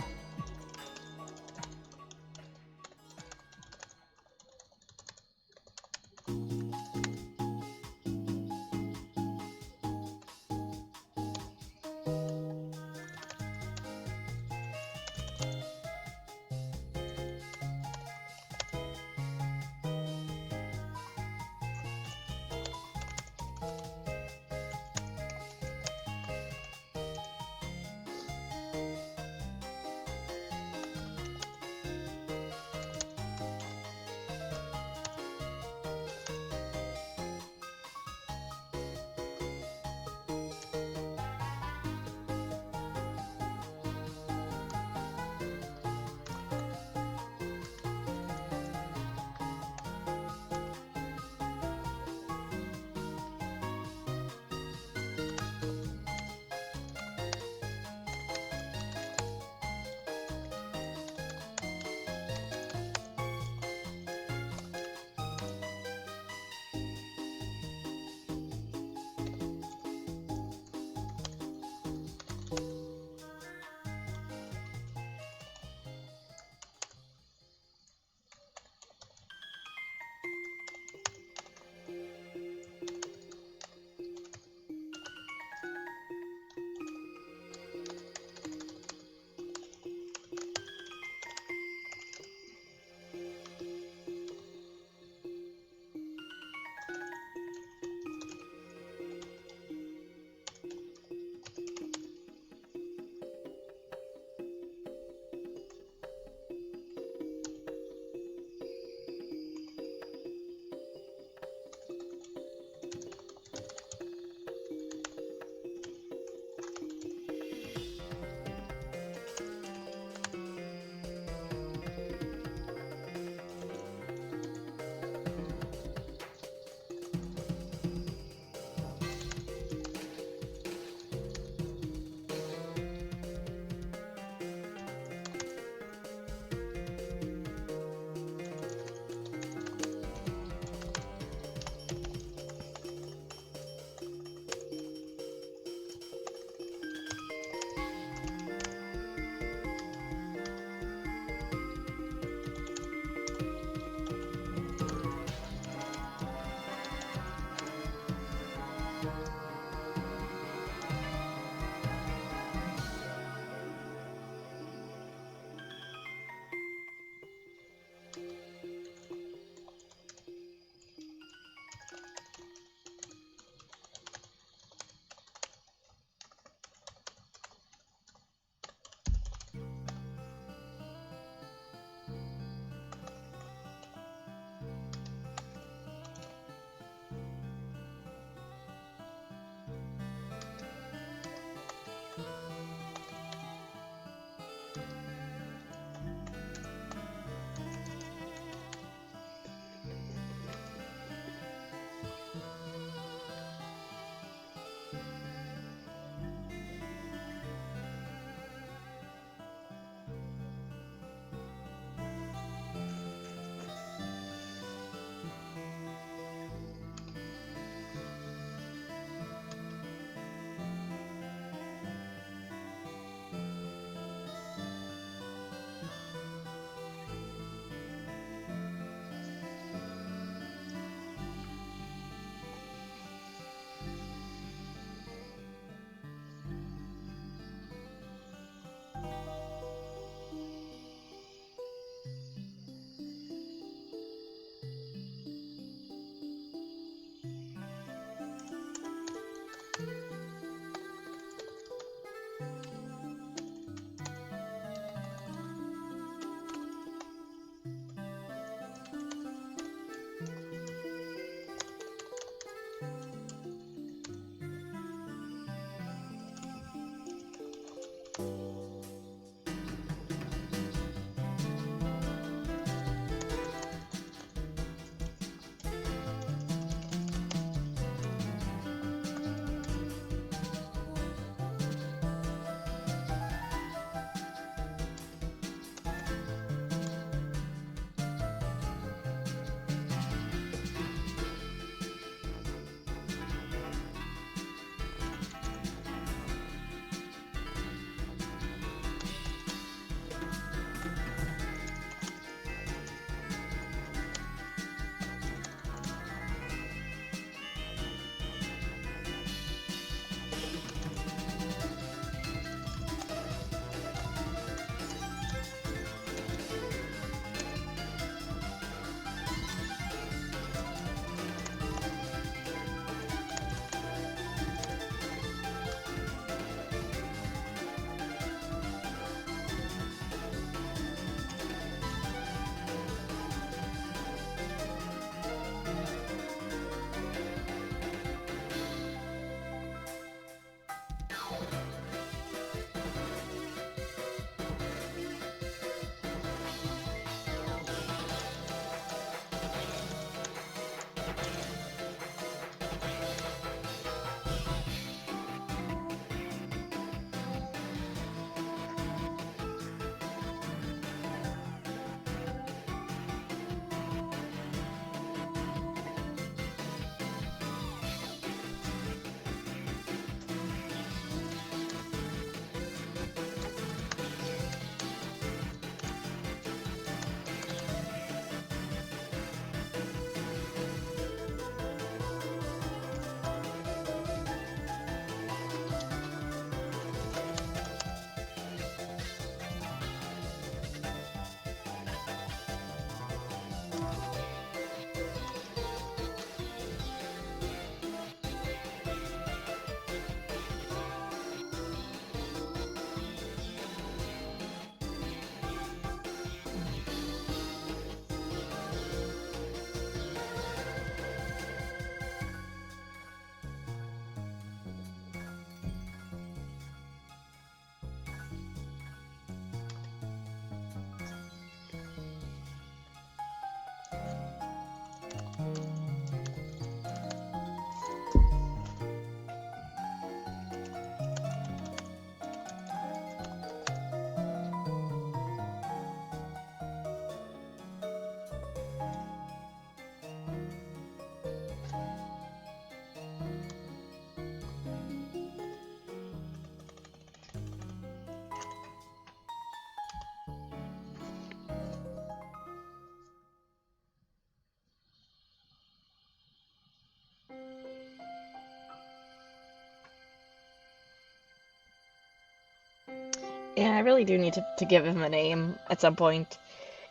Yeah, I really do need to give him a name at some point.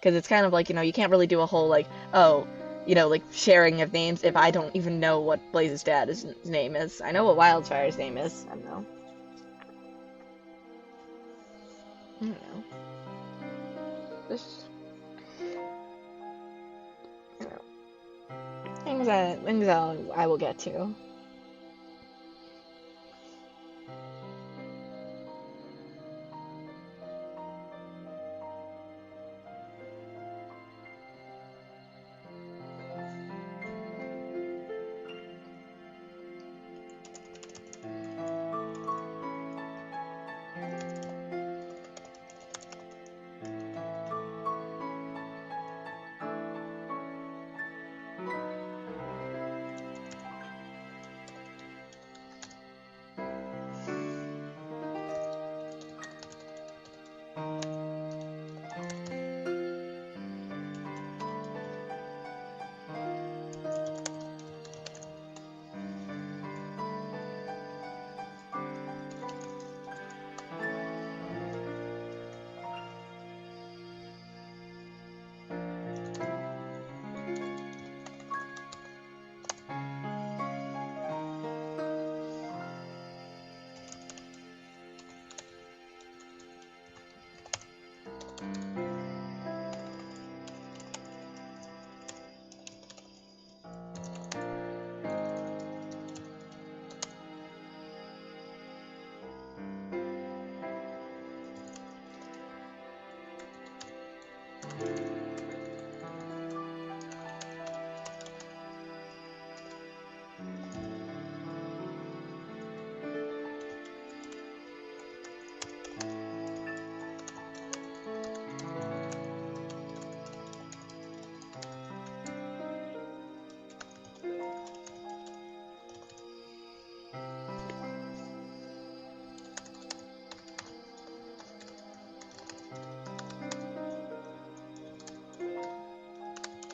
Because it's kind of like, you can't really do a whole, like, oh, like sharing of names if I don't even know what Blaze's dad's name is. I know what Wildfire's name is. I don't know. I don't know. Just, you know, things I will get to.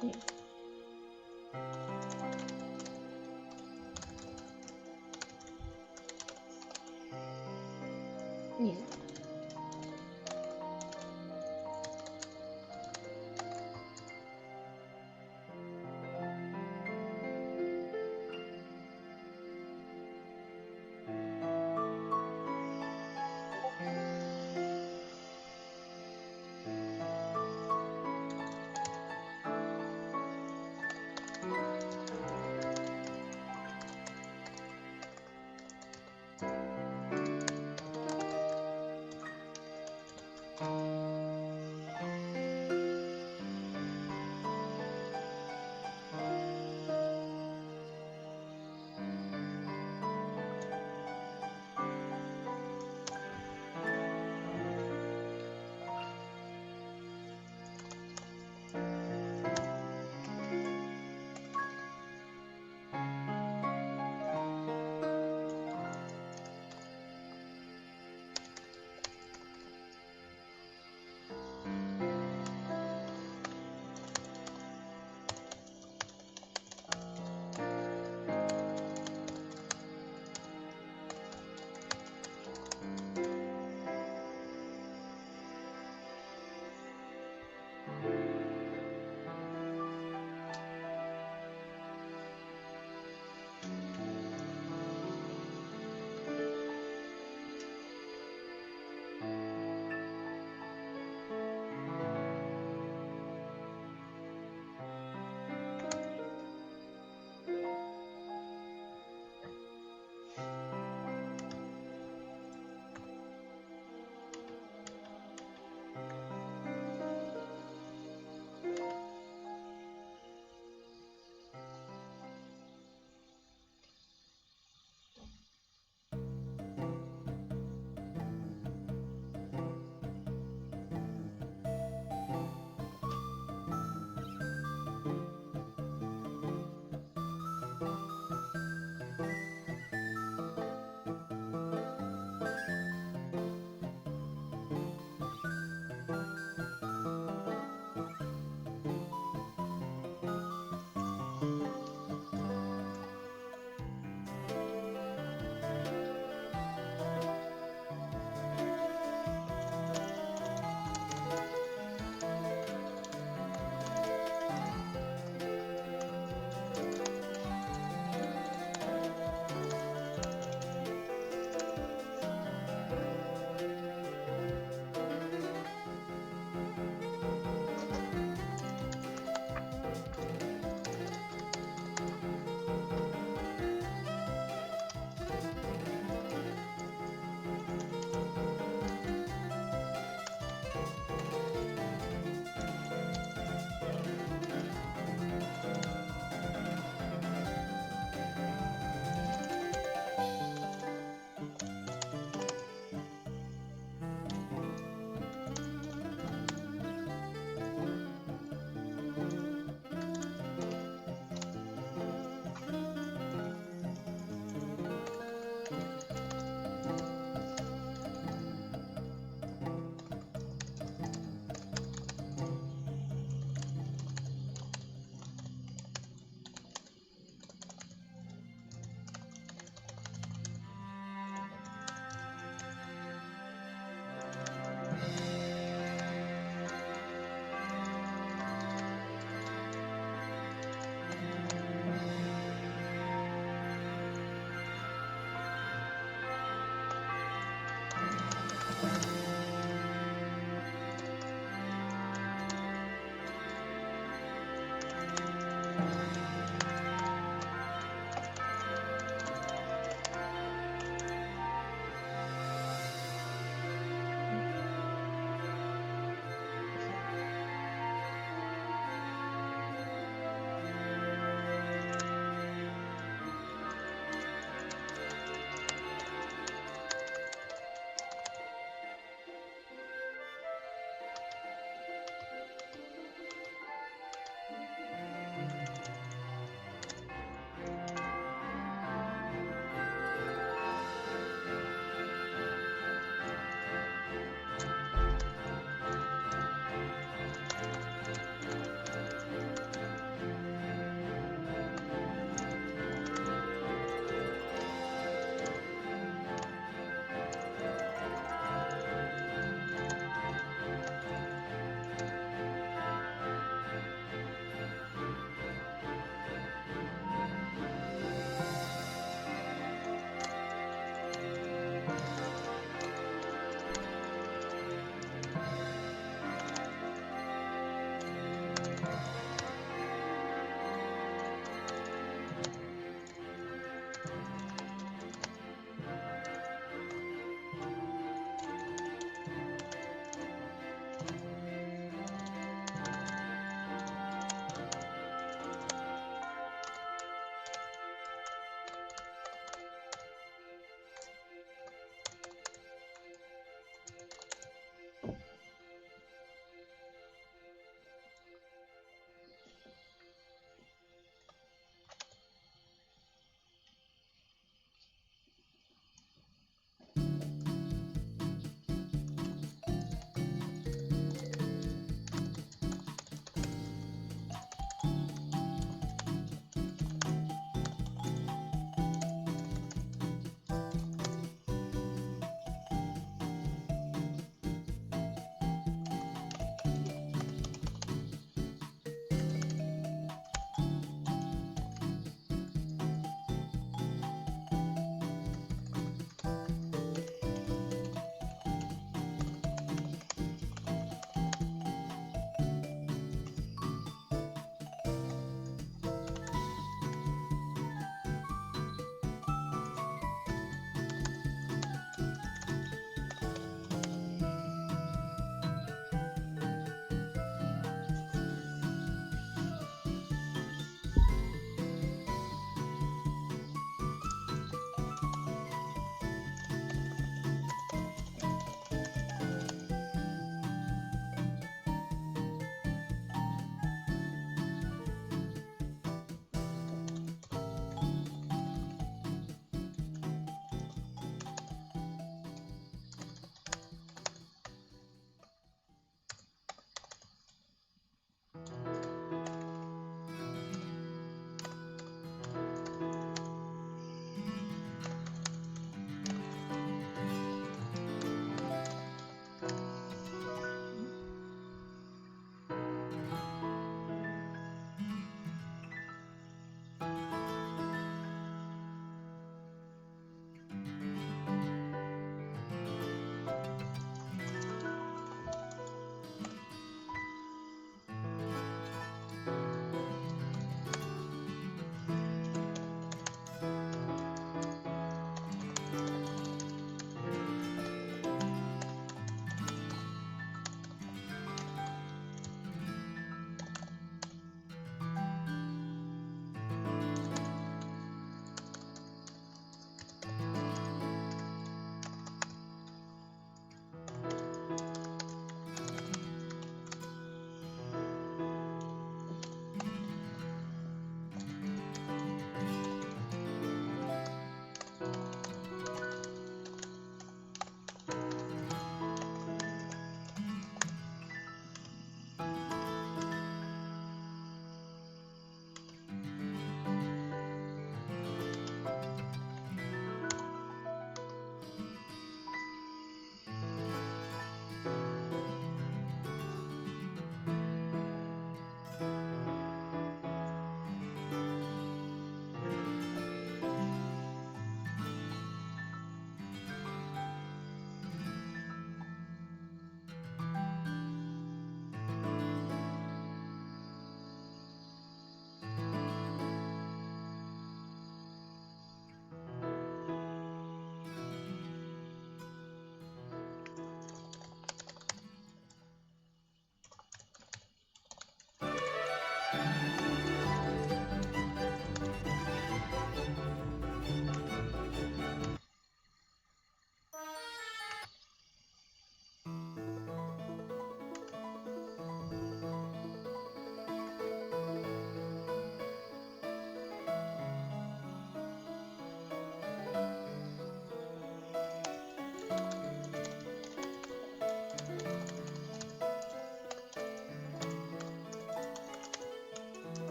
Yeah. Yeah.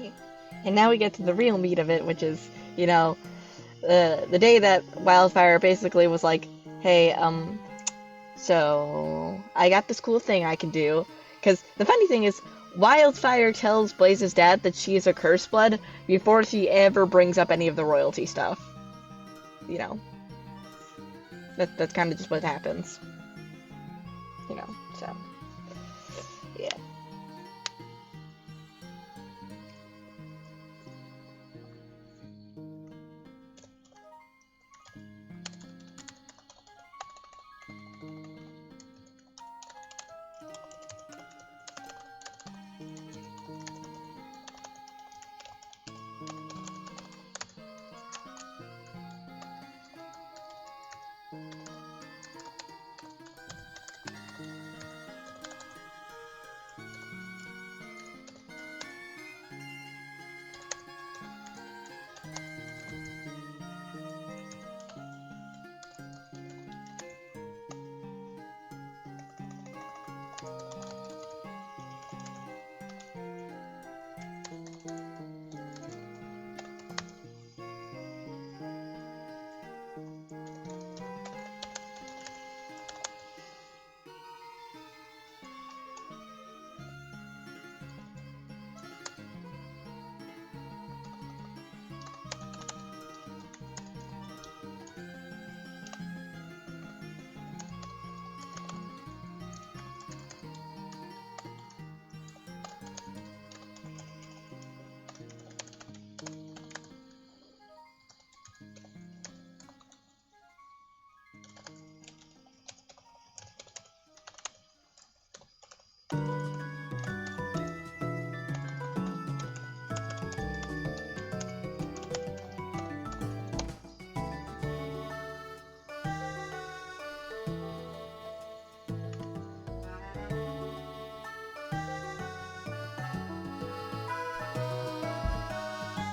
Yay. And now we get to the real meat of it, which is, you know, the day that Wildfire basically was like, hey, so I got this cool thing I can do. Because the funny thing is, Wildfire tells Blaze's dad that she is a curse blood before she ever brings up any of the royalty stuff. You know, that's kind of just what happens. You know, so yeah.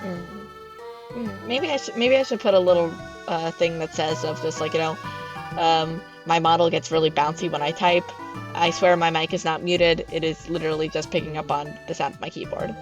Mm. Maybe I should put a little thing that says of just like, my model gets really bouncy when I type. I swear my mic is not muted. It is literally just picking up on the sound of my keyboard.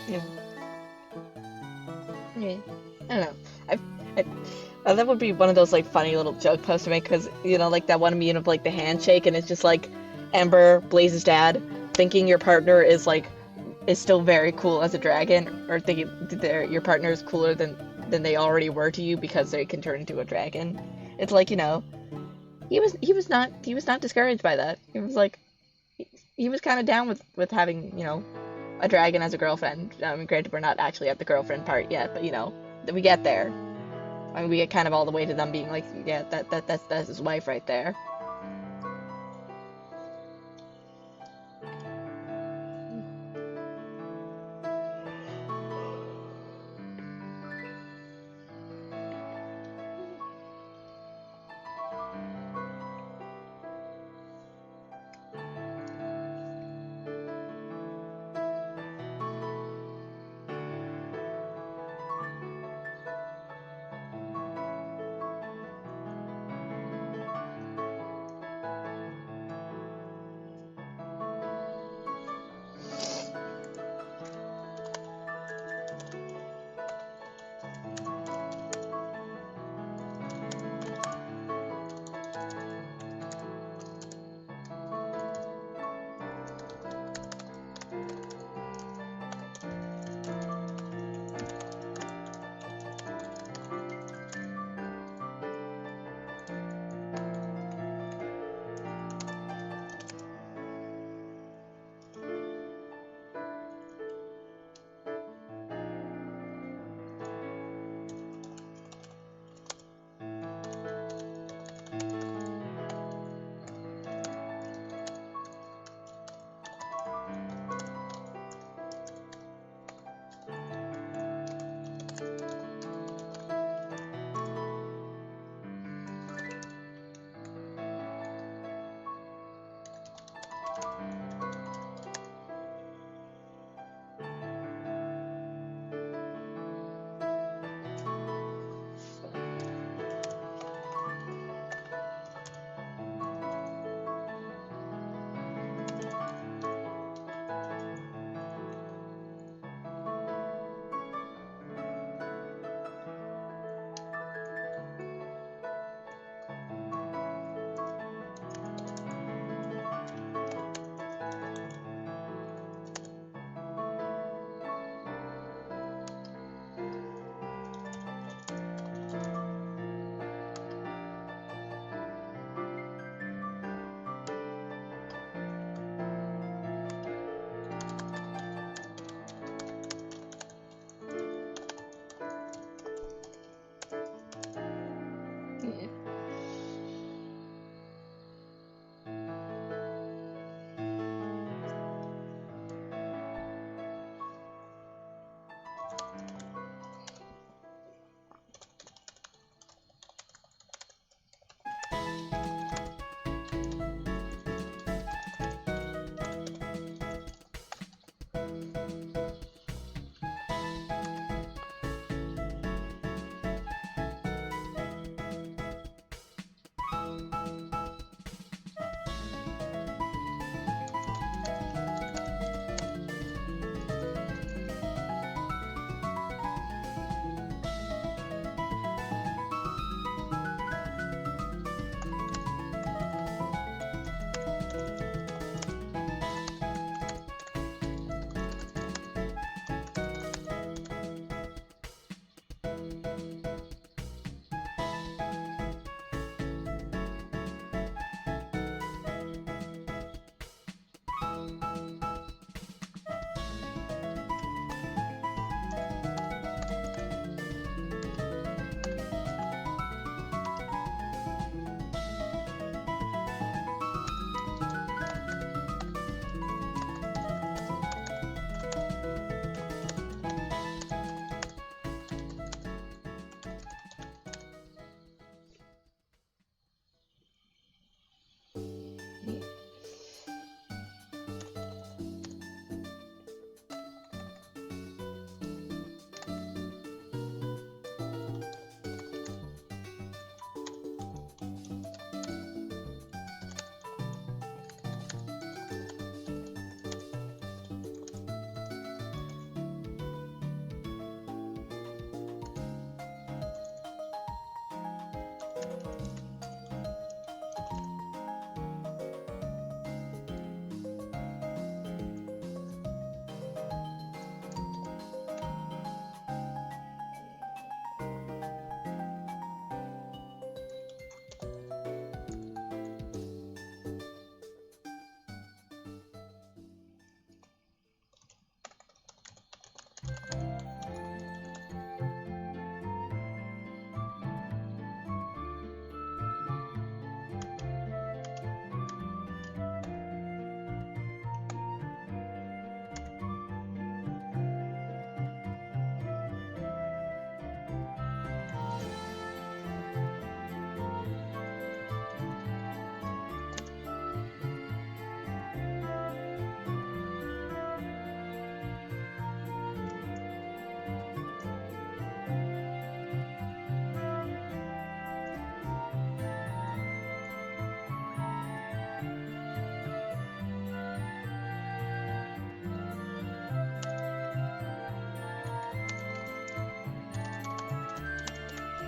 Yeah. Yeah. I don't know. I that would be one of those like funny little joke posts to make because like that one meme of like the handshake and it's just like Ember, Blaze's dad, thinking your partner is still very cool as a dragon, or thinking your partner is cooler than they already were to you because they can turn into a dragon. It's like he was not discouraged by that. He was like he was kind of down with having a dragon as a girlfriend. I mean, granted, we're not actually at the girlfriend part yet, but we get there. I mean, we get kind of all the way to them being like, yeah, that's his wife right there.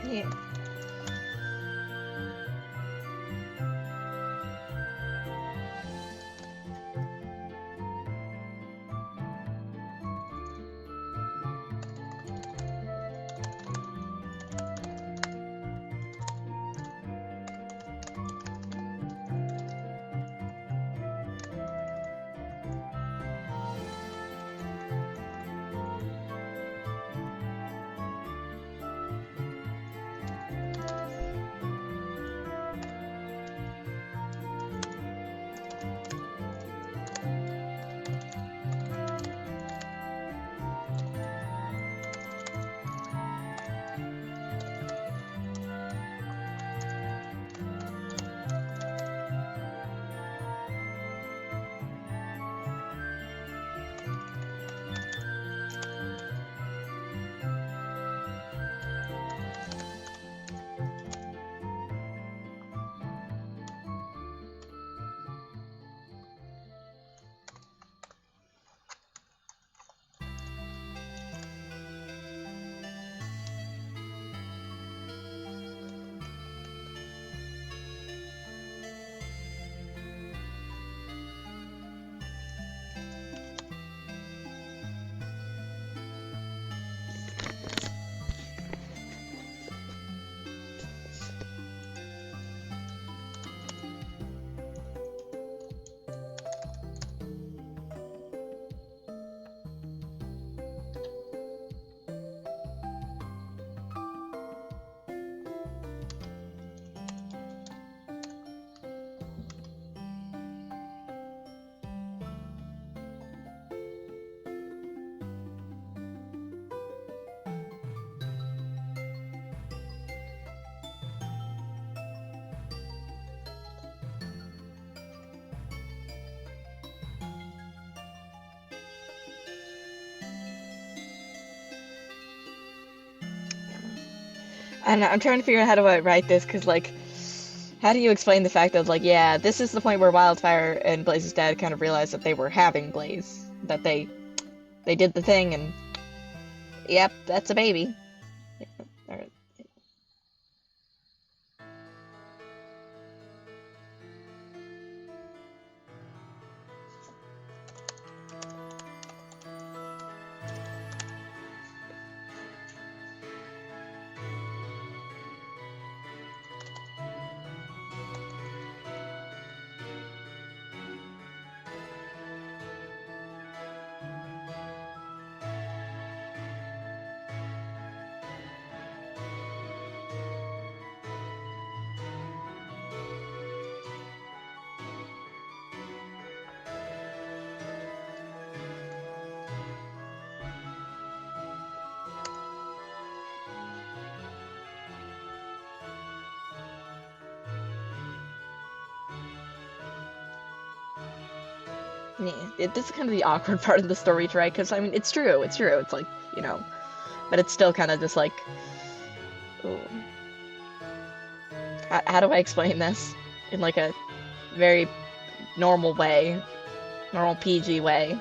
Yeah. I don't know, I'm trying to figure out how to write this, because, like, how do you explain the fact that, like, yeah, this is the point where Wildfire and Blaze's dad kind of realized that they were having Blaze, that they did the thing, and yep, that's a baby. Or- Yeah, this is kind of the awkward part of the story to write, because I mean, it's true. It's like, you know, but it's still kind of just like, ooh, how do I explain this in like a very normal way, normal PG way?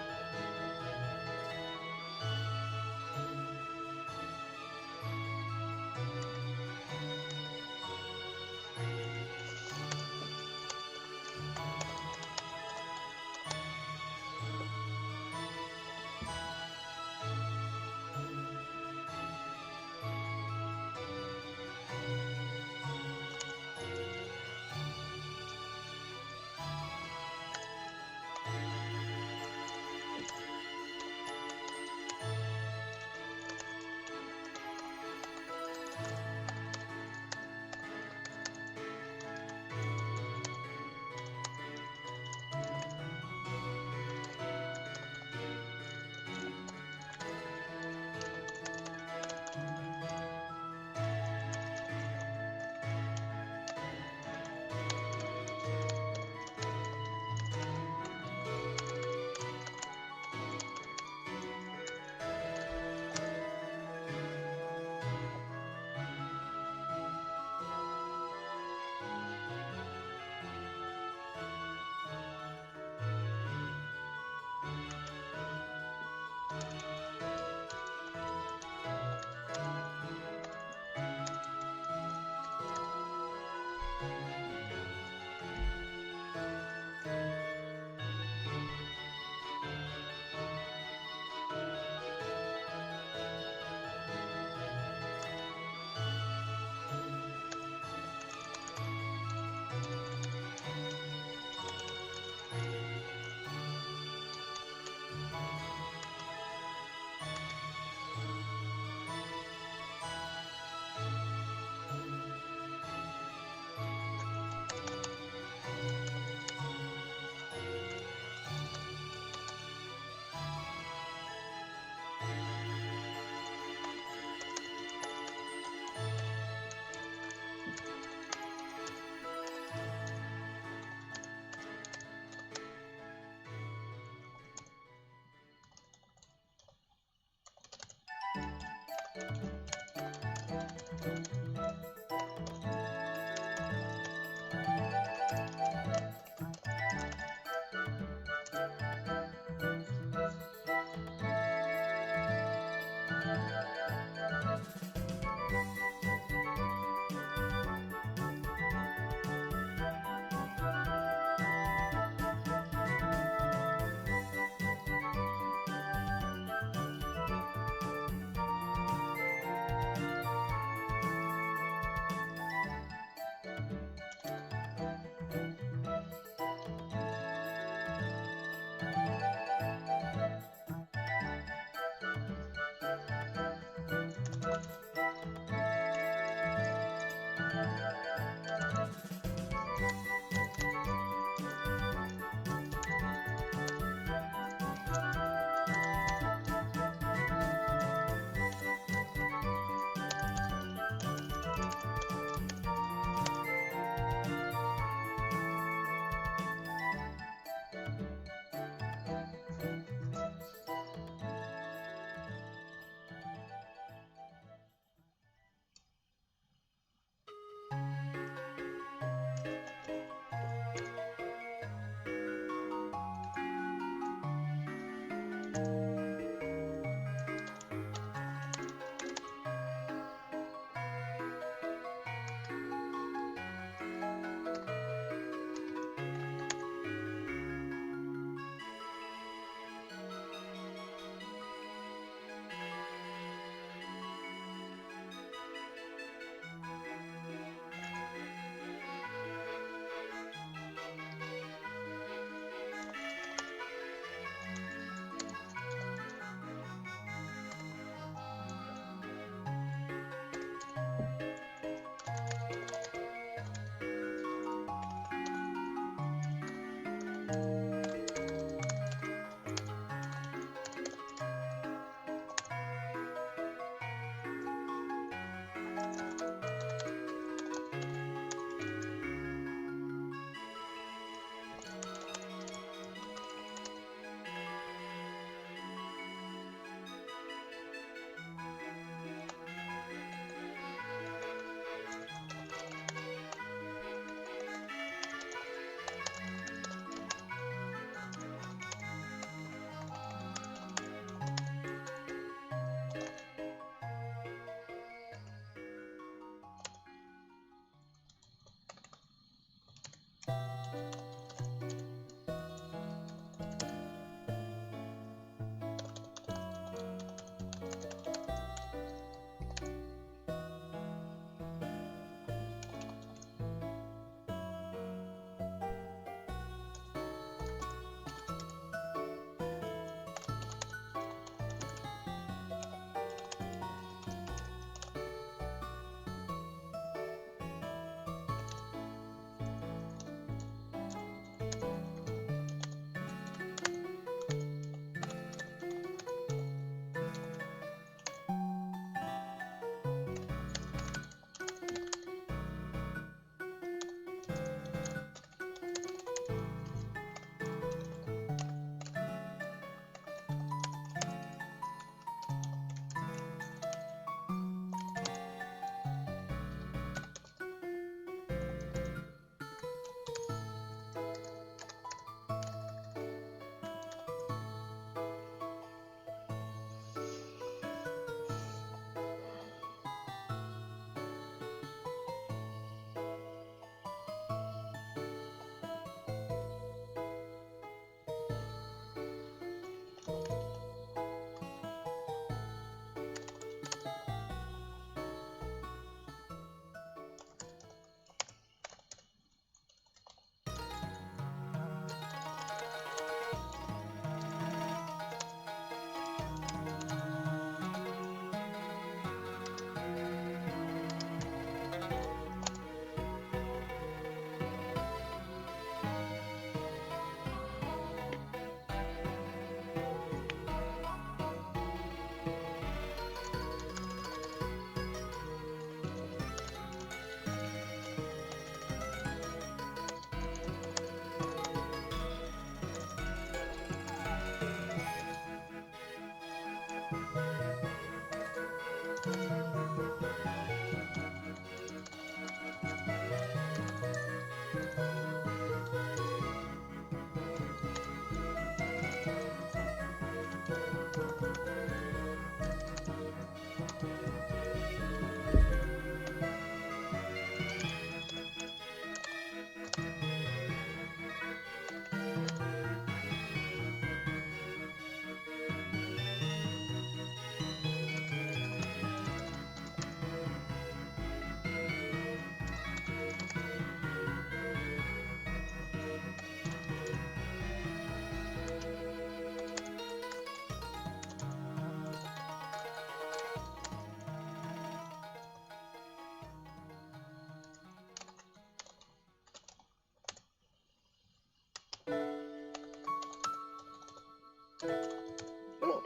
Ooh,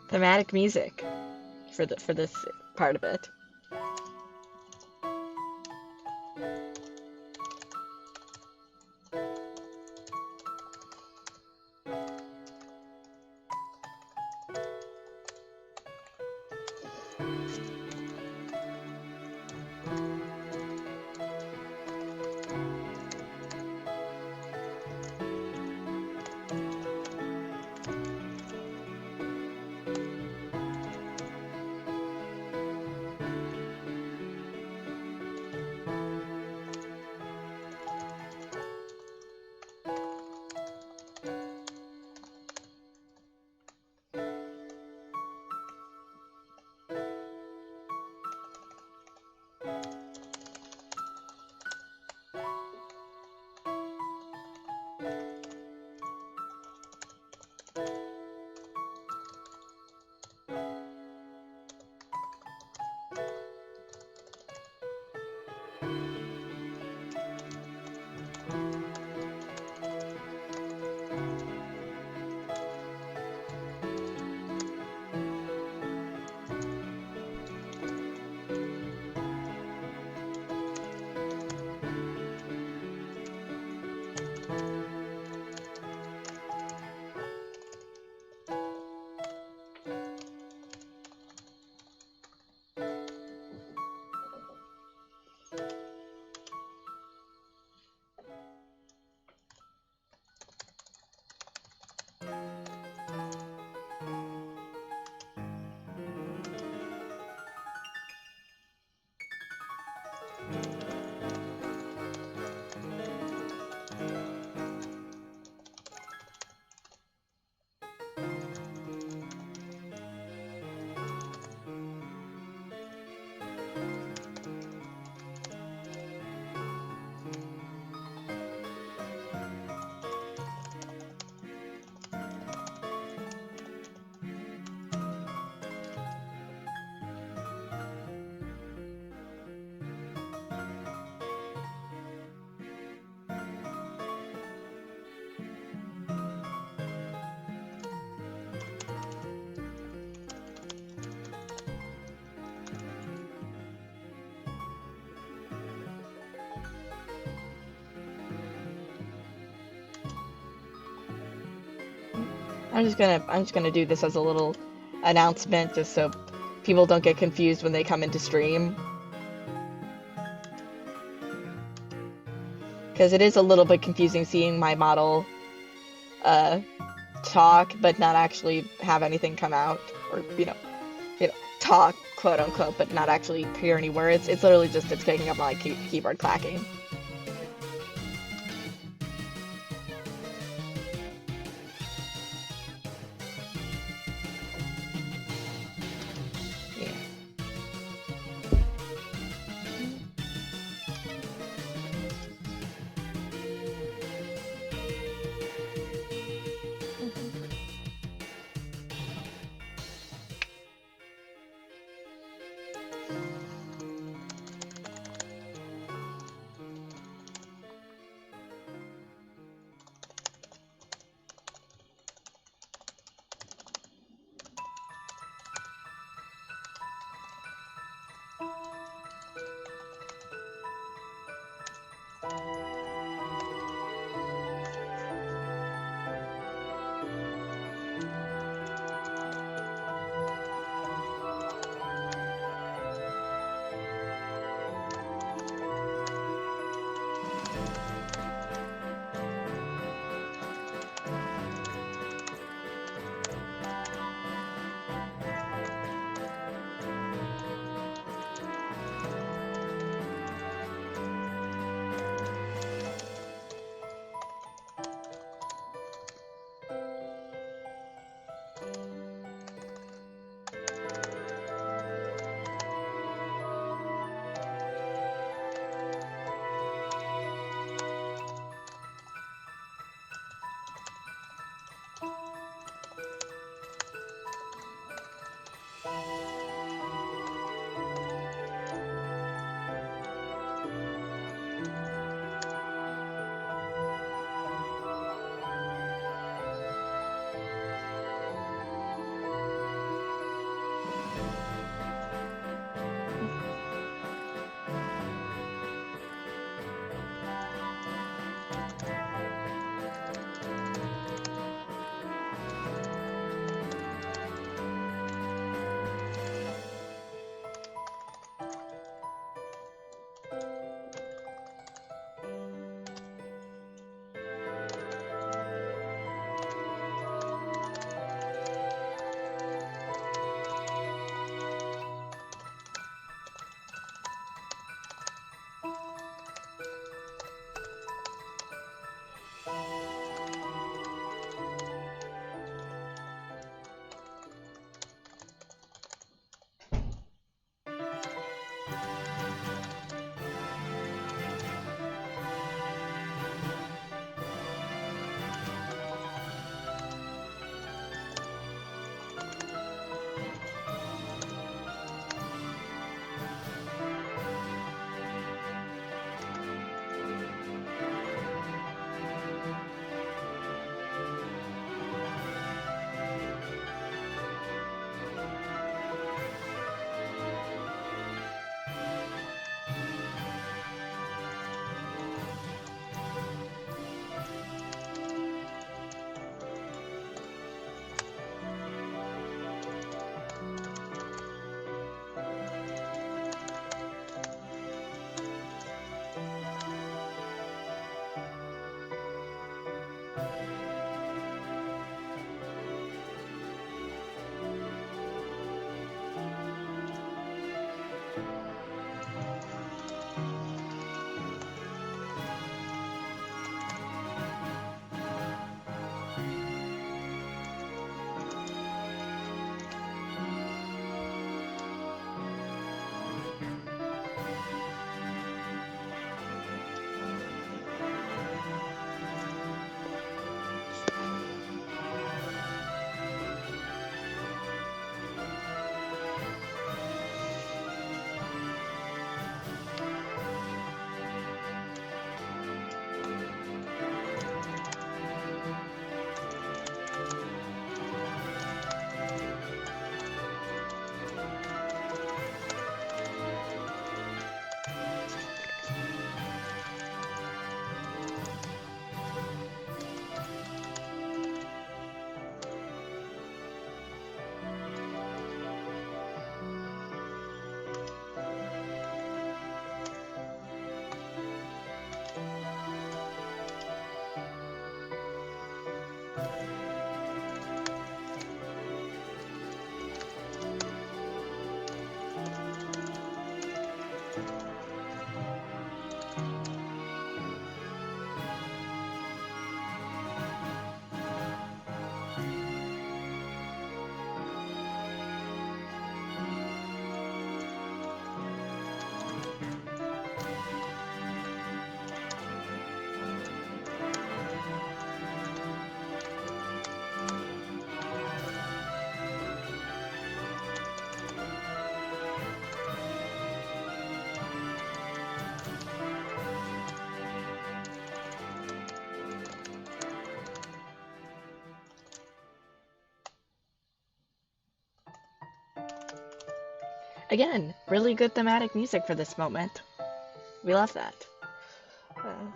thematic music for this part of it. I'm just gonna do this as a little announcement just so people don't get confused when they come into stream. Because it is a little bit confusing seeing my model uh, talk but not actually have anything come out, or talk quote unquote but not actually hear any words. It's literally just it's picking up my keyboard clacking. Yeah. Again, really good thematic music for this moment. We love that. Uh,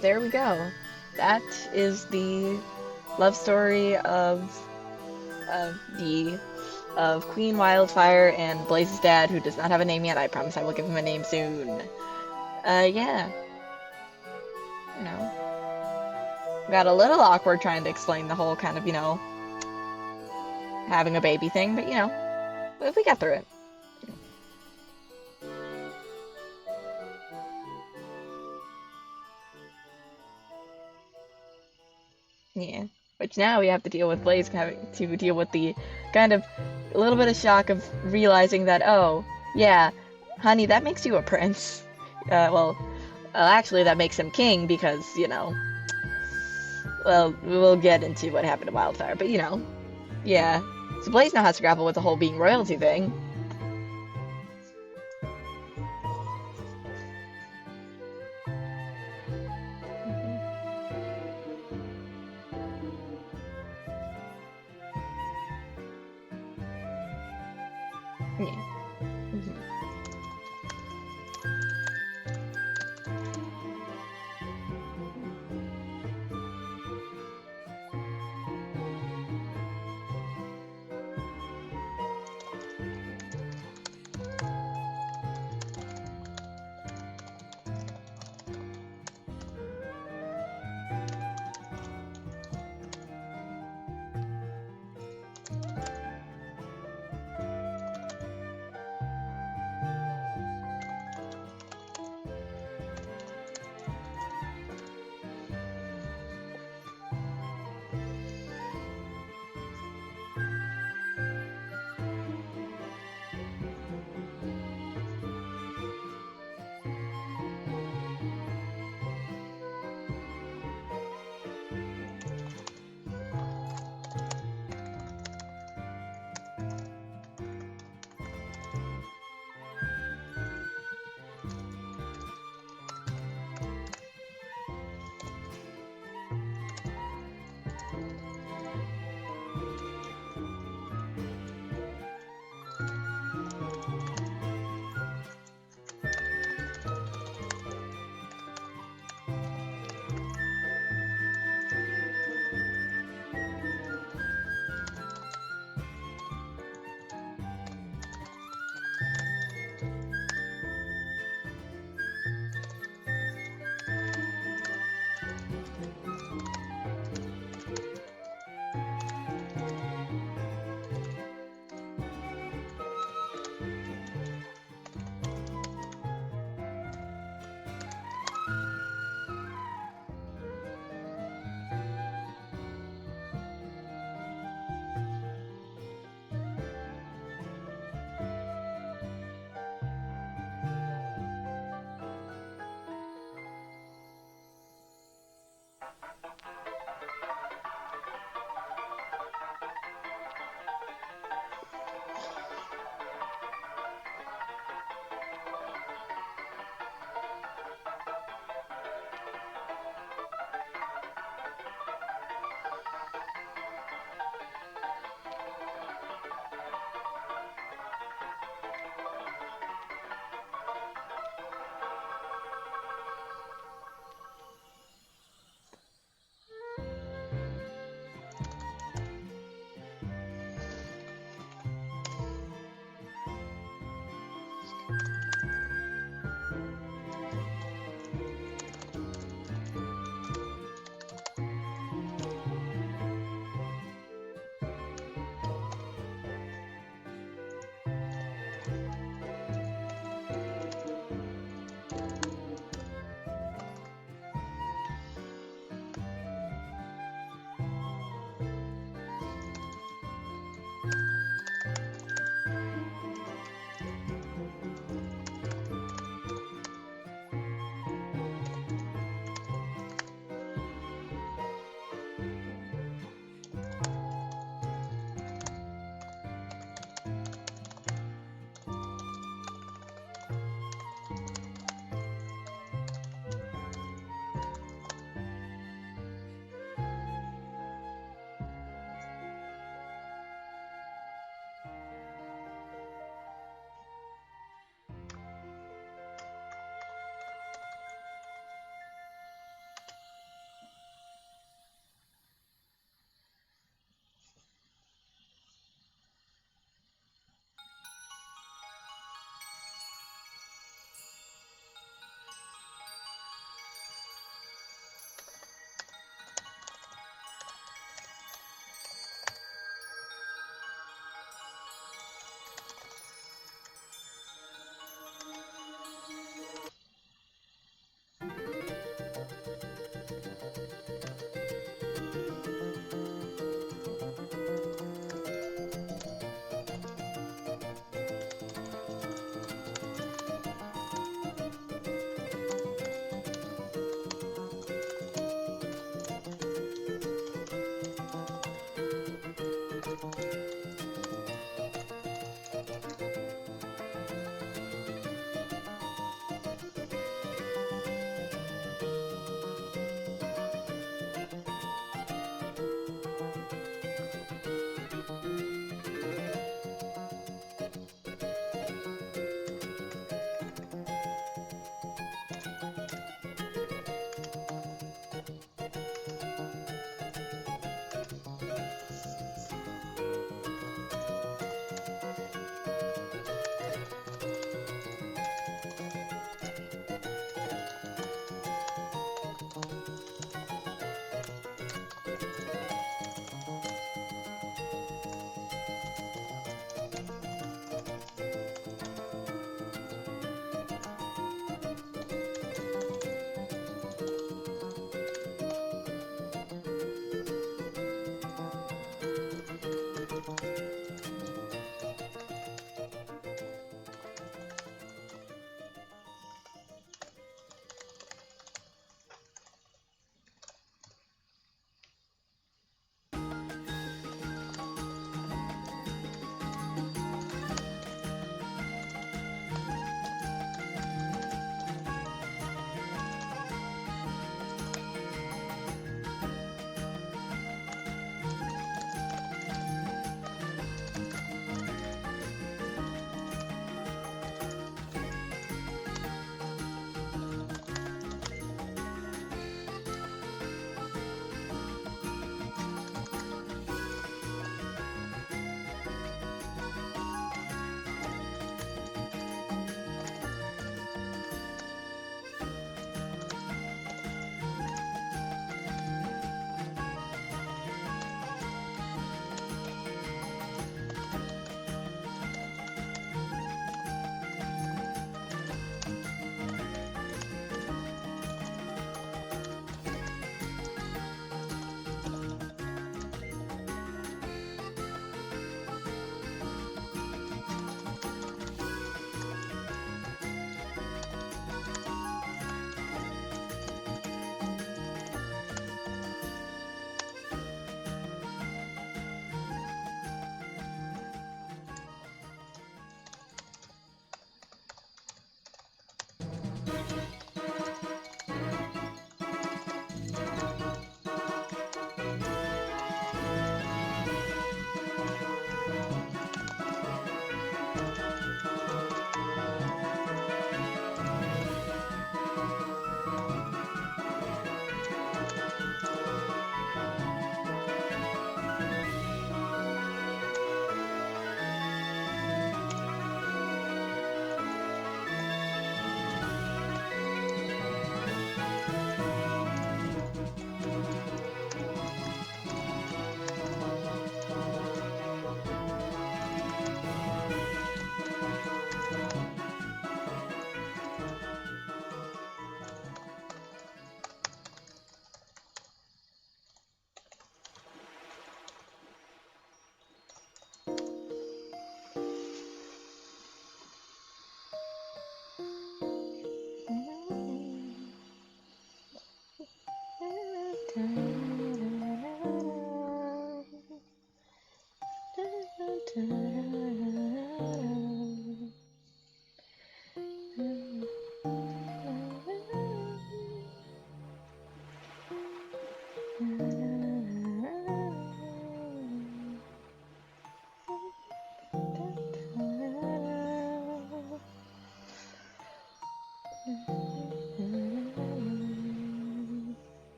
there we go. That is the love story the of Queen Wildfire and Blaze's dad, who does not have a name yet. I promise I will give him a name soon. Yeah, you know, got a little awkward trying to explain the whole kind of, having a baby thing, but we got through it. Yeah. Which now we have to deal with Blaze having to deal with the kind of a little bit of shock of realizing that, oh, yeah, honey, that makes you a prince. Actually, that makes him king because, well, we'll get into what happened to Wildfire, but yeah. So Blaze now has to grapple with the whole being royalty thing. Yeah. Mhm.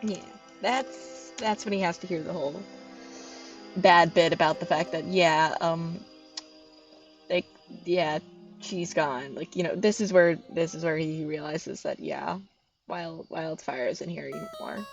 Yeah, that's when he has to hear the whole bad bit about the fact that yeah, like yeah, she's gone. Like this is where he realizes that yeah, Wildfire isn't here anymore.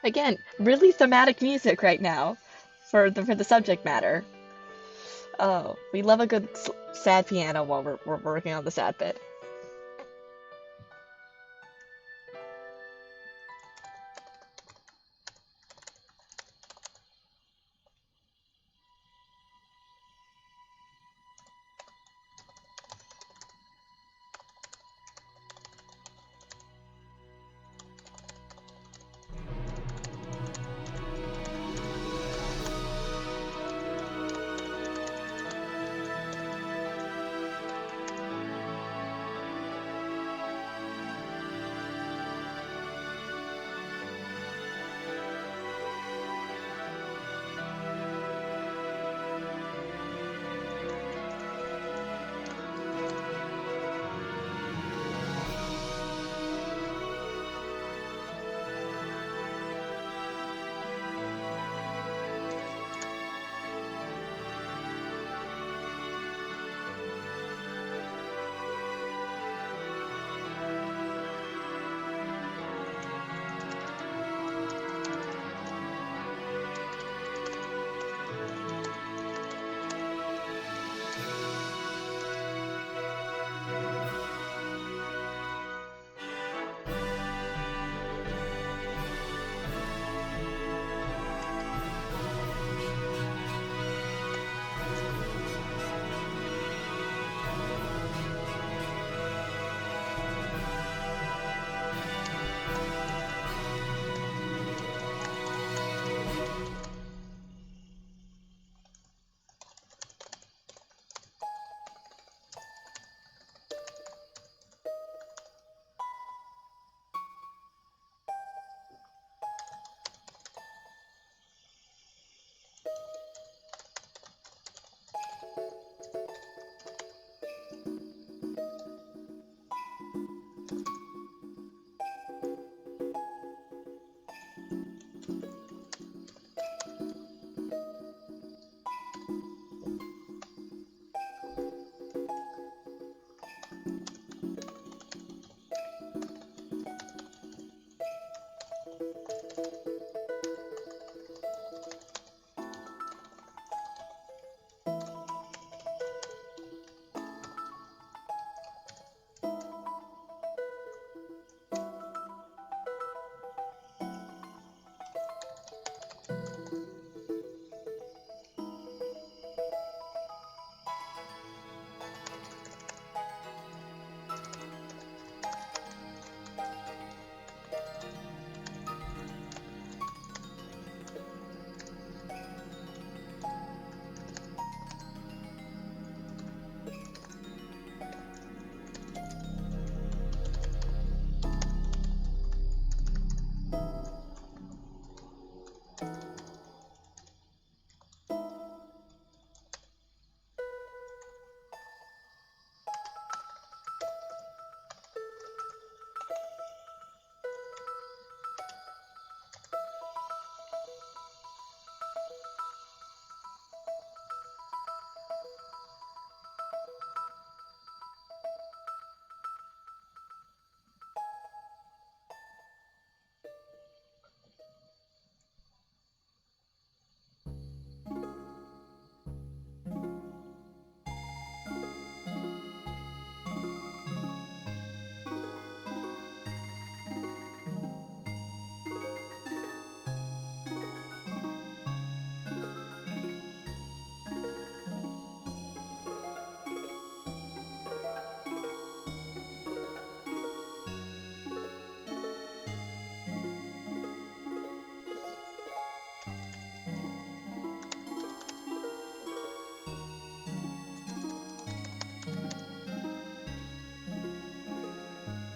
Again, really thematic music right now for the subject matter. Oh, we love a good sad piano while we're working on the sad bit.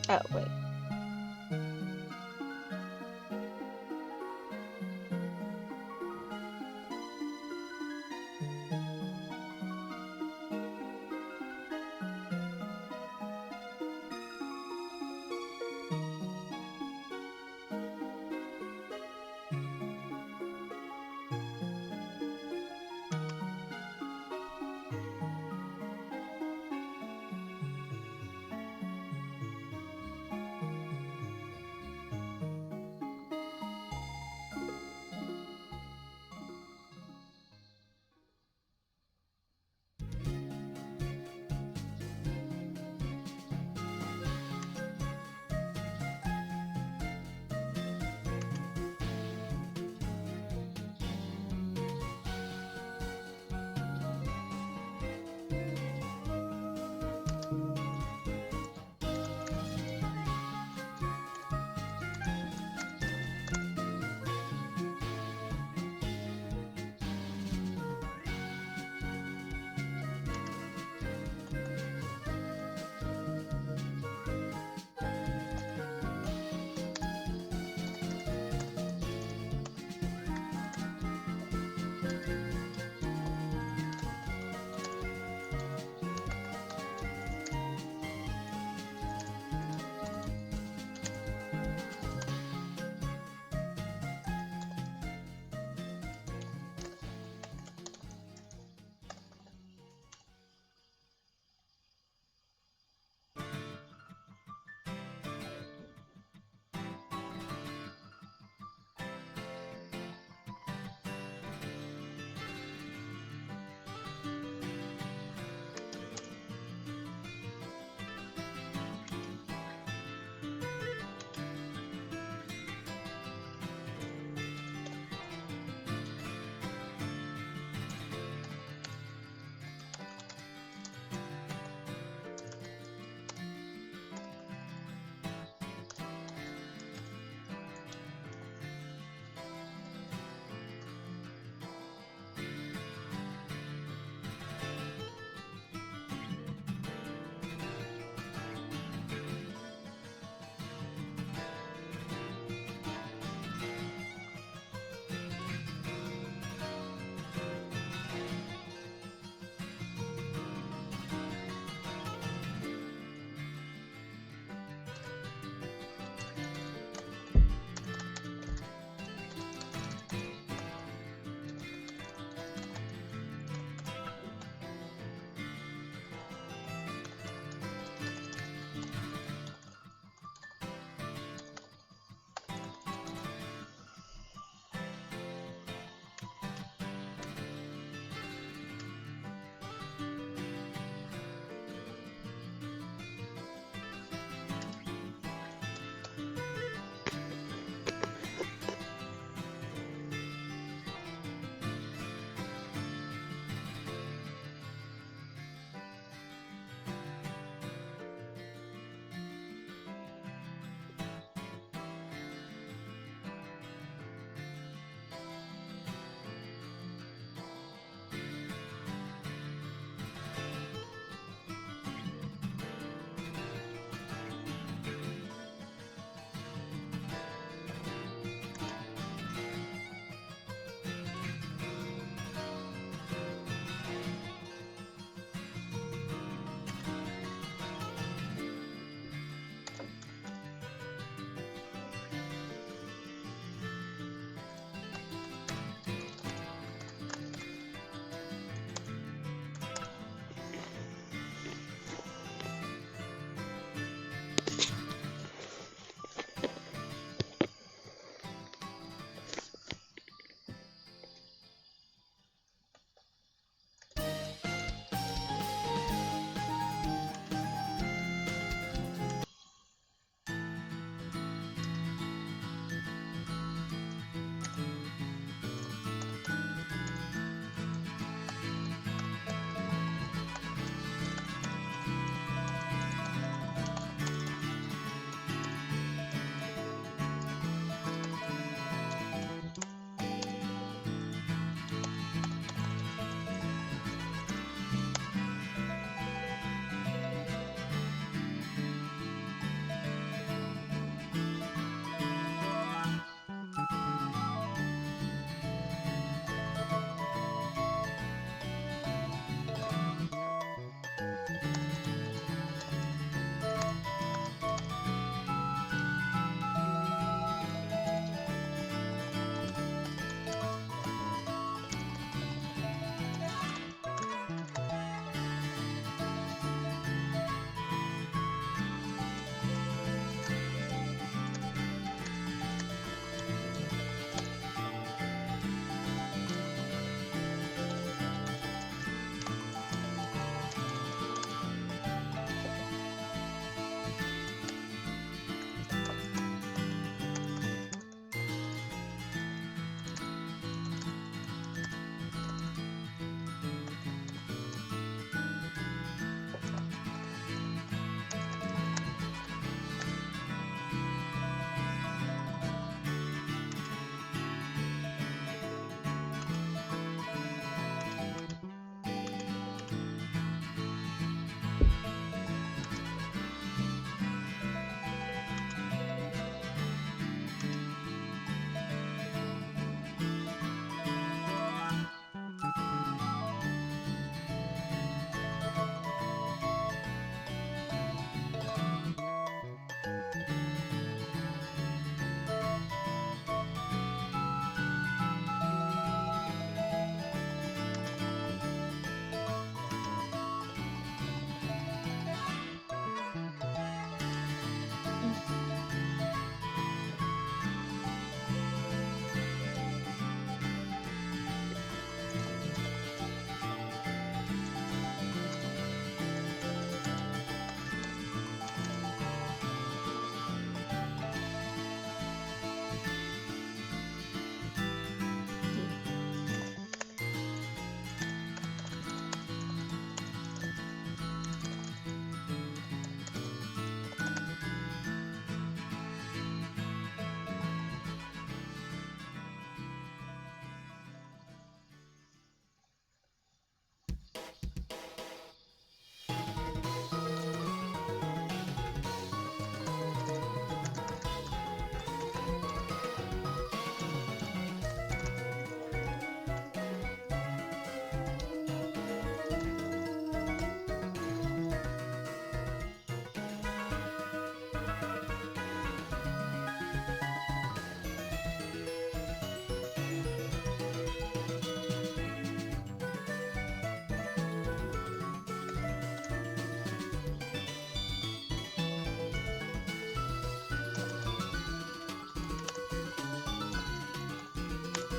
Oh, wait.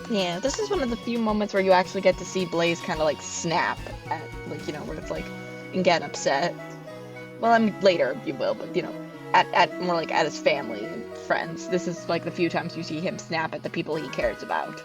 Yeah, this is one of the few moments where you actually get to see Blaze kind of like snap at, like, where it's like, and get upset. Well, I mean, later you will, but, at more like at his family and friends. This is like the few times you see him snap at the people he cares about.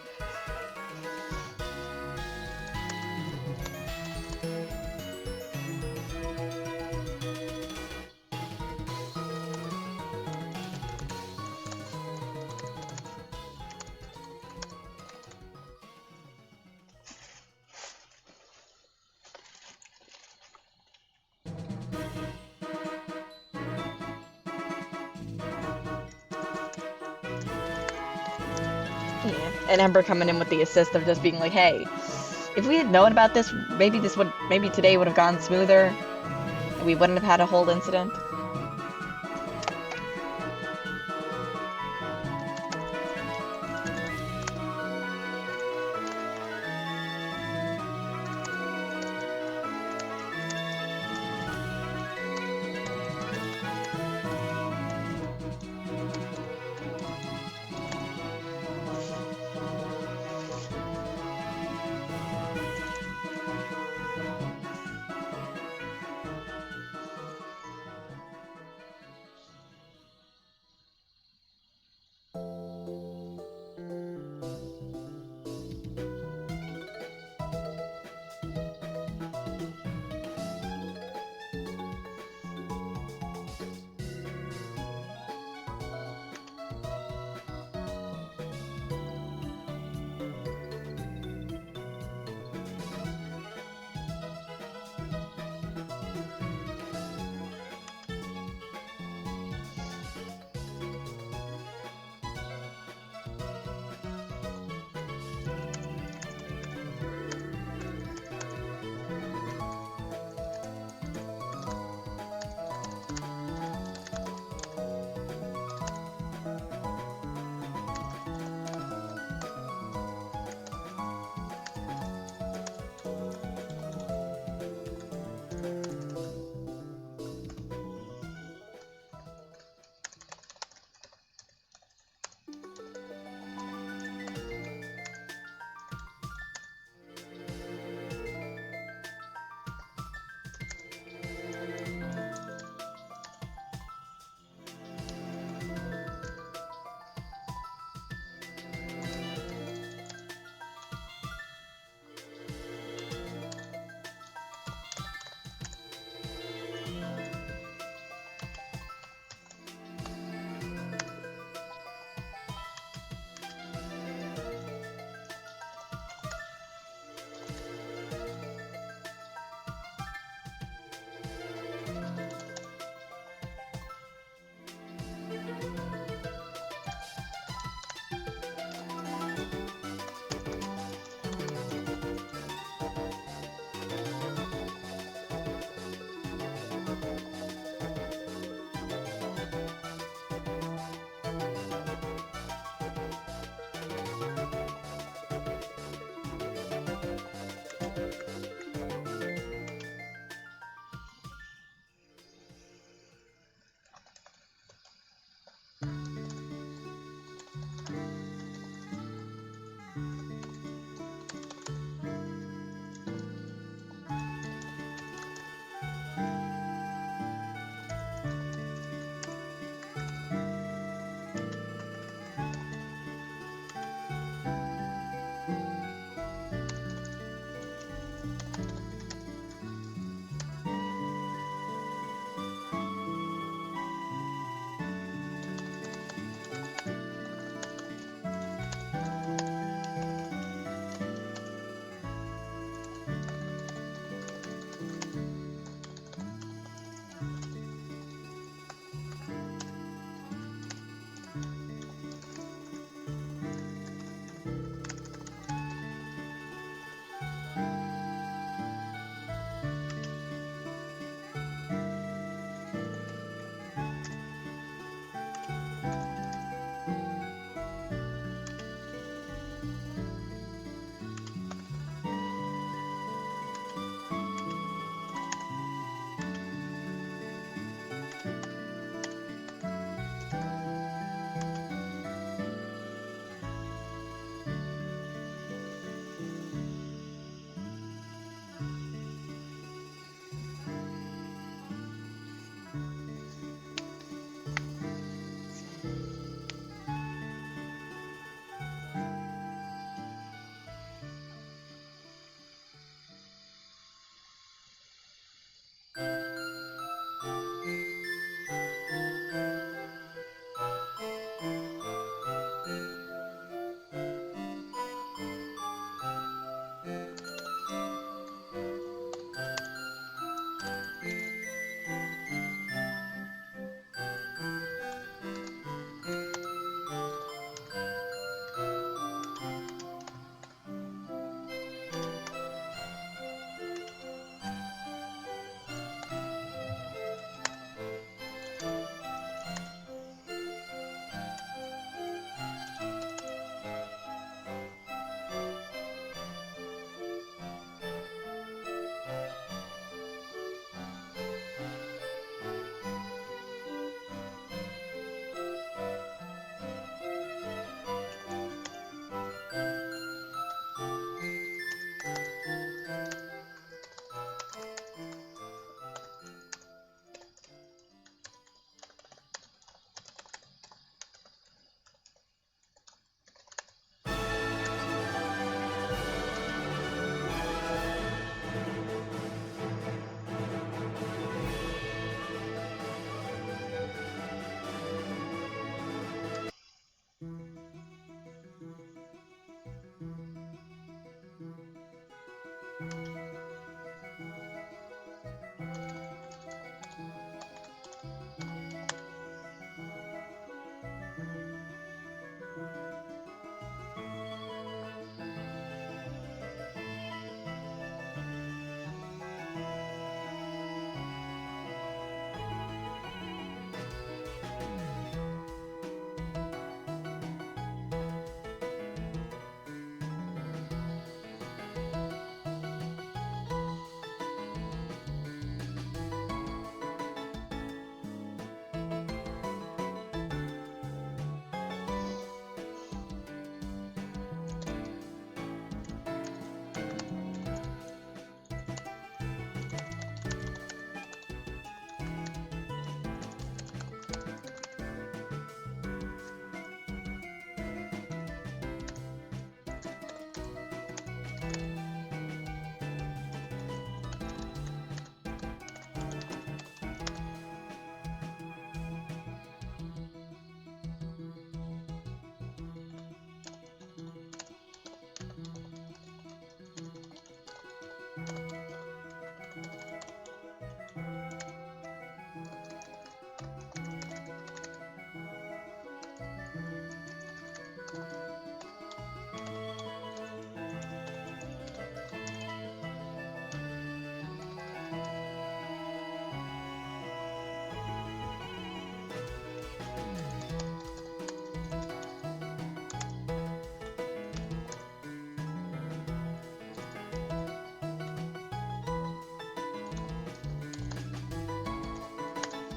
Yeah. And Ember coming in with the assist of just being like, hey, if we had known about this, maybe today would have gone smoother, and we wouldn't have had a whole incident.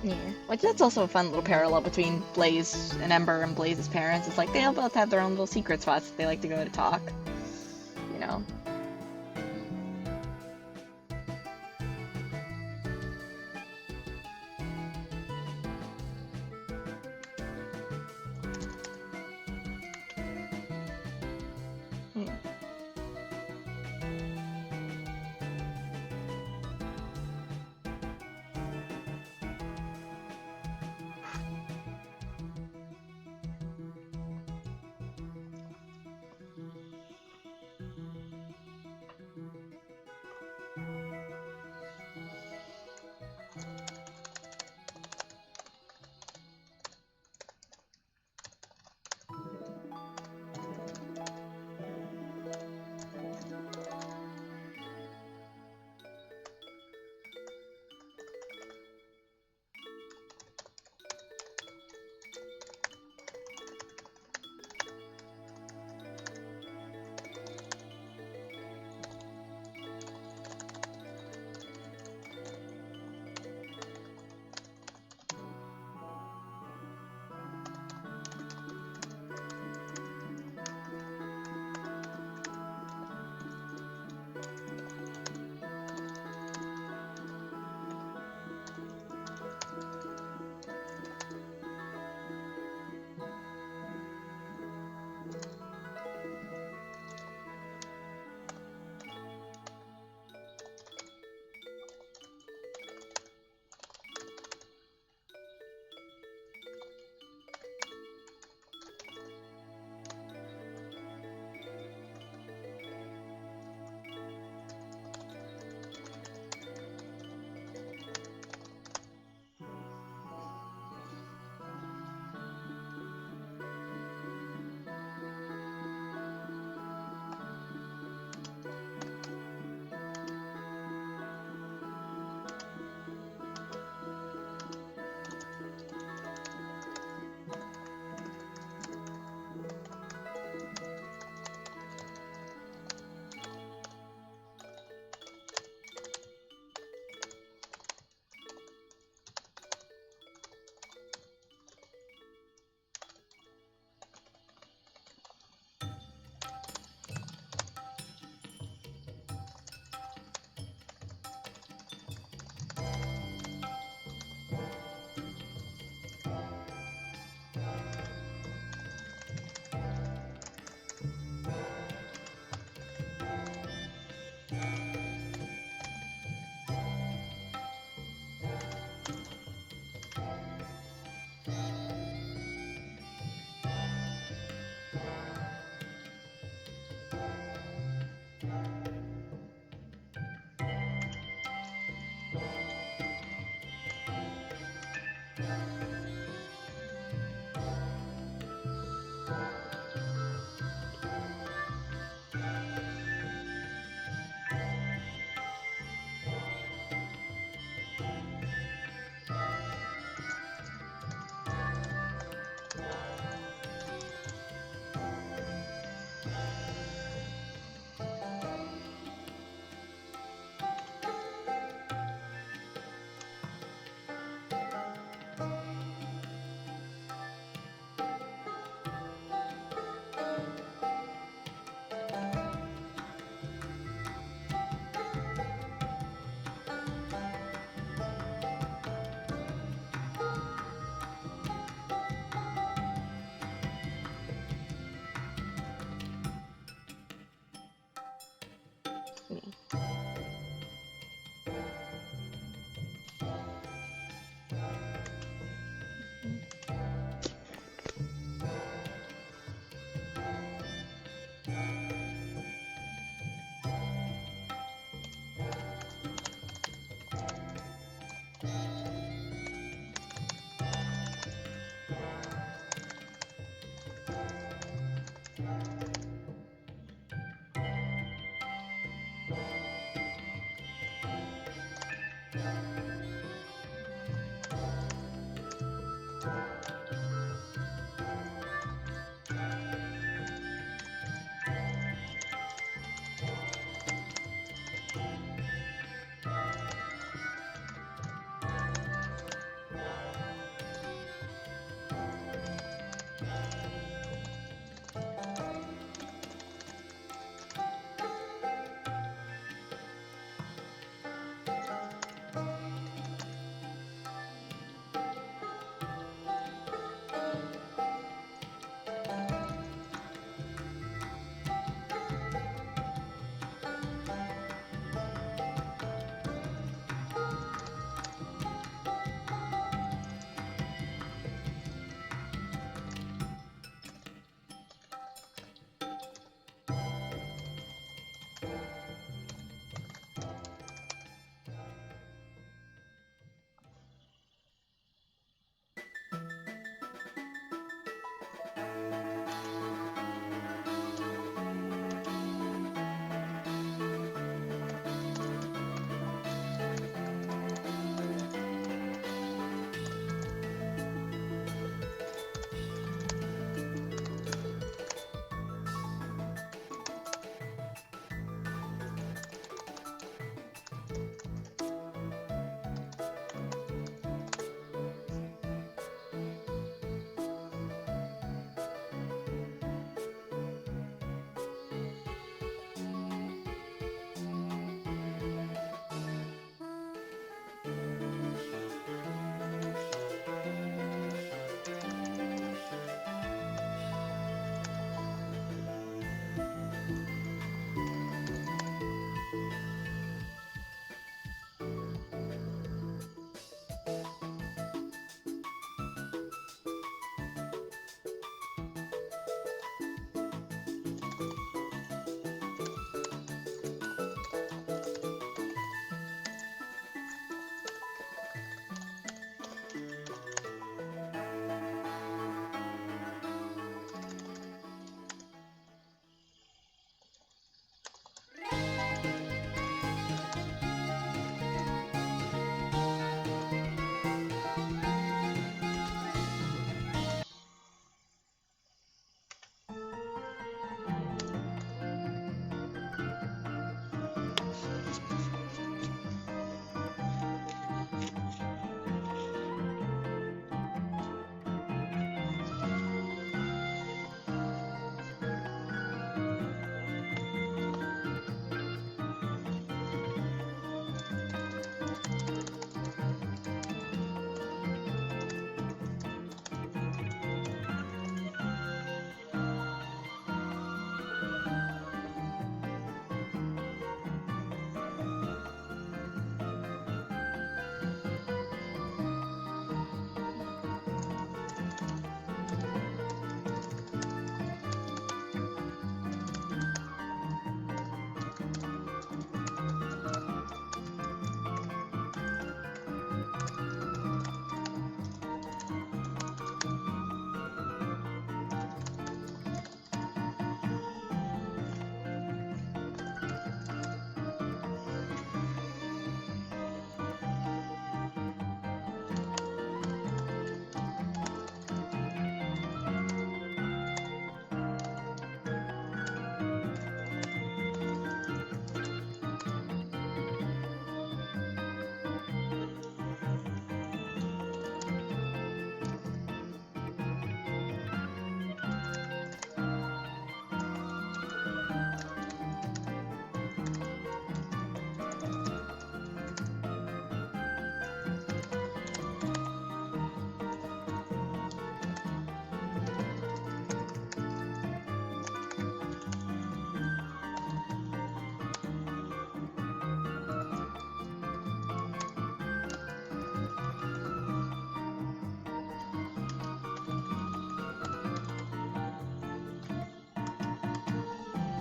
Yeah, like that's also a fun little parallel between Blaze and Ember and Blaze's parents. It's like they all both have their own little secret spots that they like to go to talk, you know. Hmm.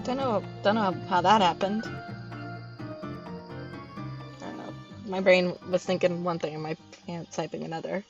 Don't know how that happened. I don't know. My brain was thinking one thing and my hand's typing another.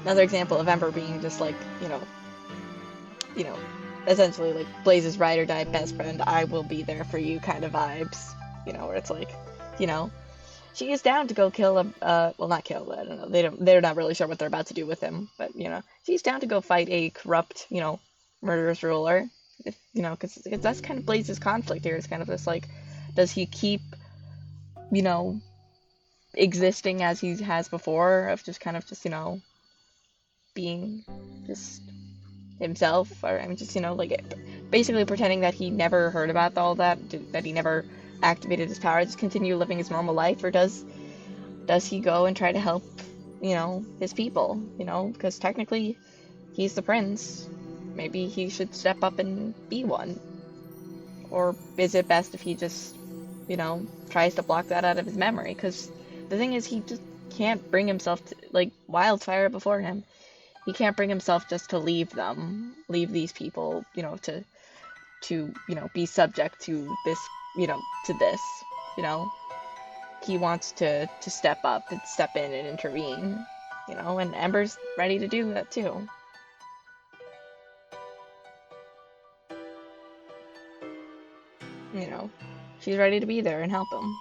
Another example of Ember being just like, you know, essentially like Blaze's ride or die best friend, I will be there for you kind of vibes, where it's like, you know, she is down to go kill well, not kill, I don't know, they're not really sure what they're about to do with him, but, she's down to go fight a corrupt, murderous ruler, because that's kind of Blaze's conflict here. It's kind of this, like, does he keep, existing as he has before, of just kind of just, being just himself, or I mean, just, like, basically pretending that he never heard about all that he never activated his power, just continue living his normal life, or does he go and try to help, his people, because technically he's the prince. Maybe he should step up and be one. Or is it best if he just, tries to block that out of his memory? Because the thing is, he just can't bring himself to, like, Wildfire before him. He can't bring himself just to leave these people, to be subject to this, to this, you know. He wants to step up and step in and intervene, and Ember's ready to do that too. She's ready to be there and help him.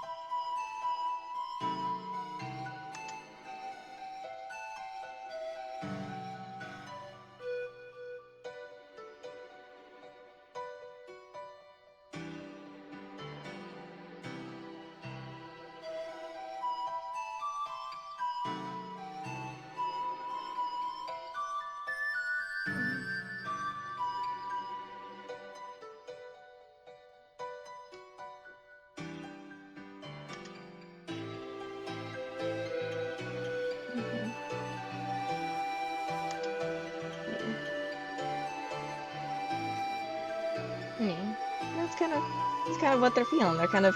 Yeah. That's kind of what they're feeling. They're kind of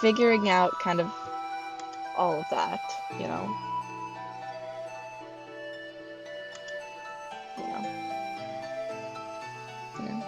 figuring out kind of all of that, you know. You know. You know.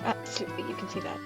Absolutely, you can see that.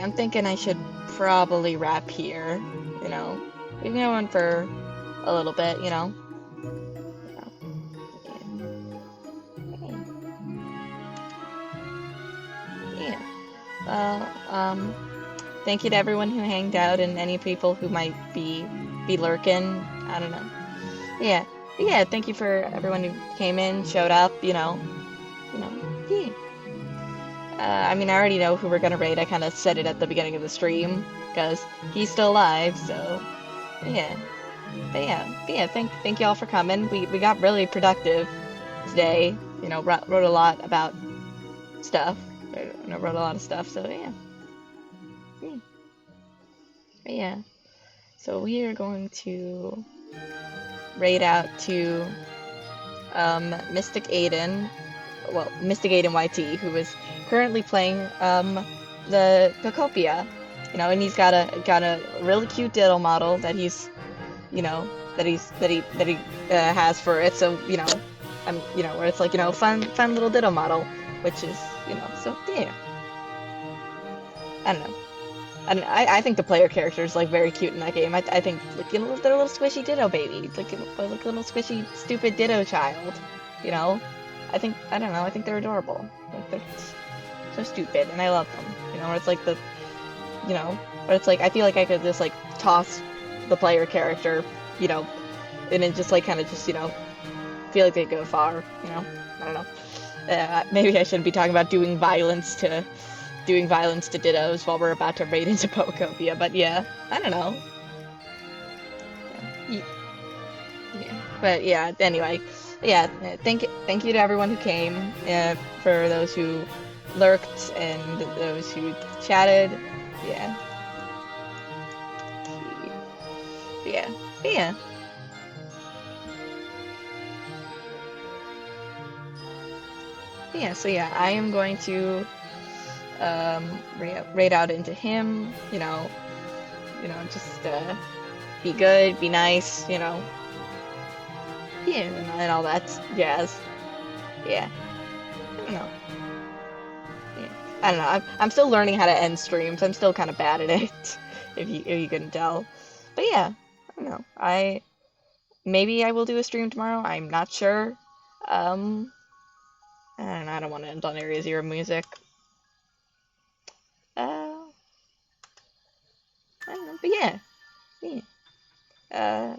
I'm thinking I should probably wrap here, you know. We've been going for a little bit, you know. Yeah. Well, thank you to everyone who hanged out and any people who might be lurking. I don't know. Yeah. Yeah, thank you for everyone who came in, showed up, you know. Yeah. I mean, I already know who we're gonna raid. I kind of said it at the beginning of the stream because he's still alive. So, yeah. But yeah. Thank y'all for coming. We got really productive today. You know, wrote a lot about stuff. Wrote a lot of stuff. So yeah. Yeah. But yeah. So we are going to raid out to Mystic Aiden. Well, Mystic Aiden YT, who is currently playing the Cocopia. You know, and he's got a really cute diddle model that he's, you know, that he has for it. So where it's like, fun little diddle model, which is, so yeah. I don't know. And I think the player character is like very cute in that game. I think like, they're a little squishy Ditto baby, like a little squishy stupid Ditto child. You know, I don't know. I think they're adorable. Like they're so stupid, and I love them. Where it's like where it's like I feel like I could just like toss the player character, you know, and then just like kind of just feel like they go far. I don't know. Maybe I shouldn't be talking about doing violence to Dittos while we're about to raid into Pocopia, but yeah, I don't know. Yeah. But yeah, anyway, yeah, thank you to everyone who came, for those who lurked and those who chatted, yeah. Yeah, yeah. Yeah, so yeah, I am going to raid out into him, just be good, be nice, yeah, and all that jazz. Yeah, I don't know. Yeah. I don't know. I'm still learning how to end streams. I'm still kind of bad at it, if you couldn't tell. But yeah, I don't know. Maybe I will do a stream tomorrow. I'm not sure. And I don't want to end on Area Zero music. Uh, I don't know. But yeah, yeah. Uh,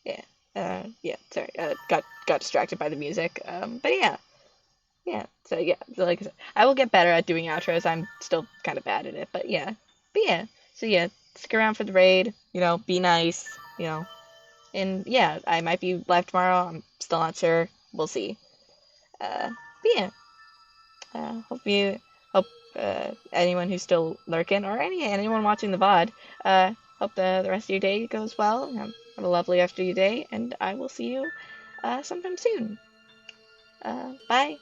yeah. Yeah. Sorry. Got distracted by the music. But yeah. Yeah, so yeah, so like I said, I will get better at doing outros. I'm still kind of bad at it, but yeah. So yeah, stick around for the raid, be nice, and yeah, I might be live tomorrow. I'm still not sure. We'll see. But yeah, hope anyone who's still lurking or anyone watching the VOD, hope the rest of your day goes well. Have a lovely rest of your day, and I will see you sometime soon. Bye.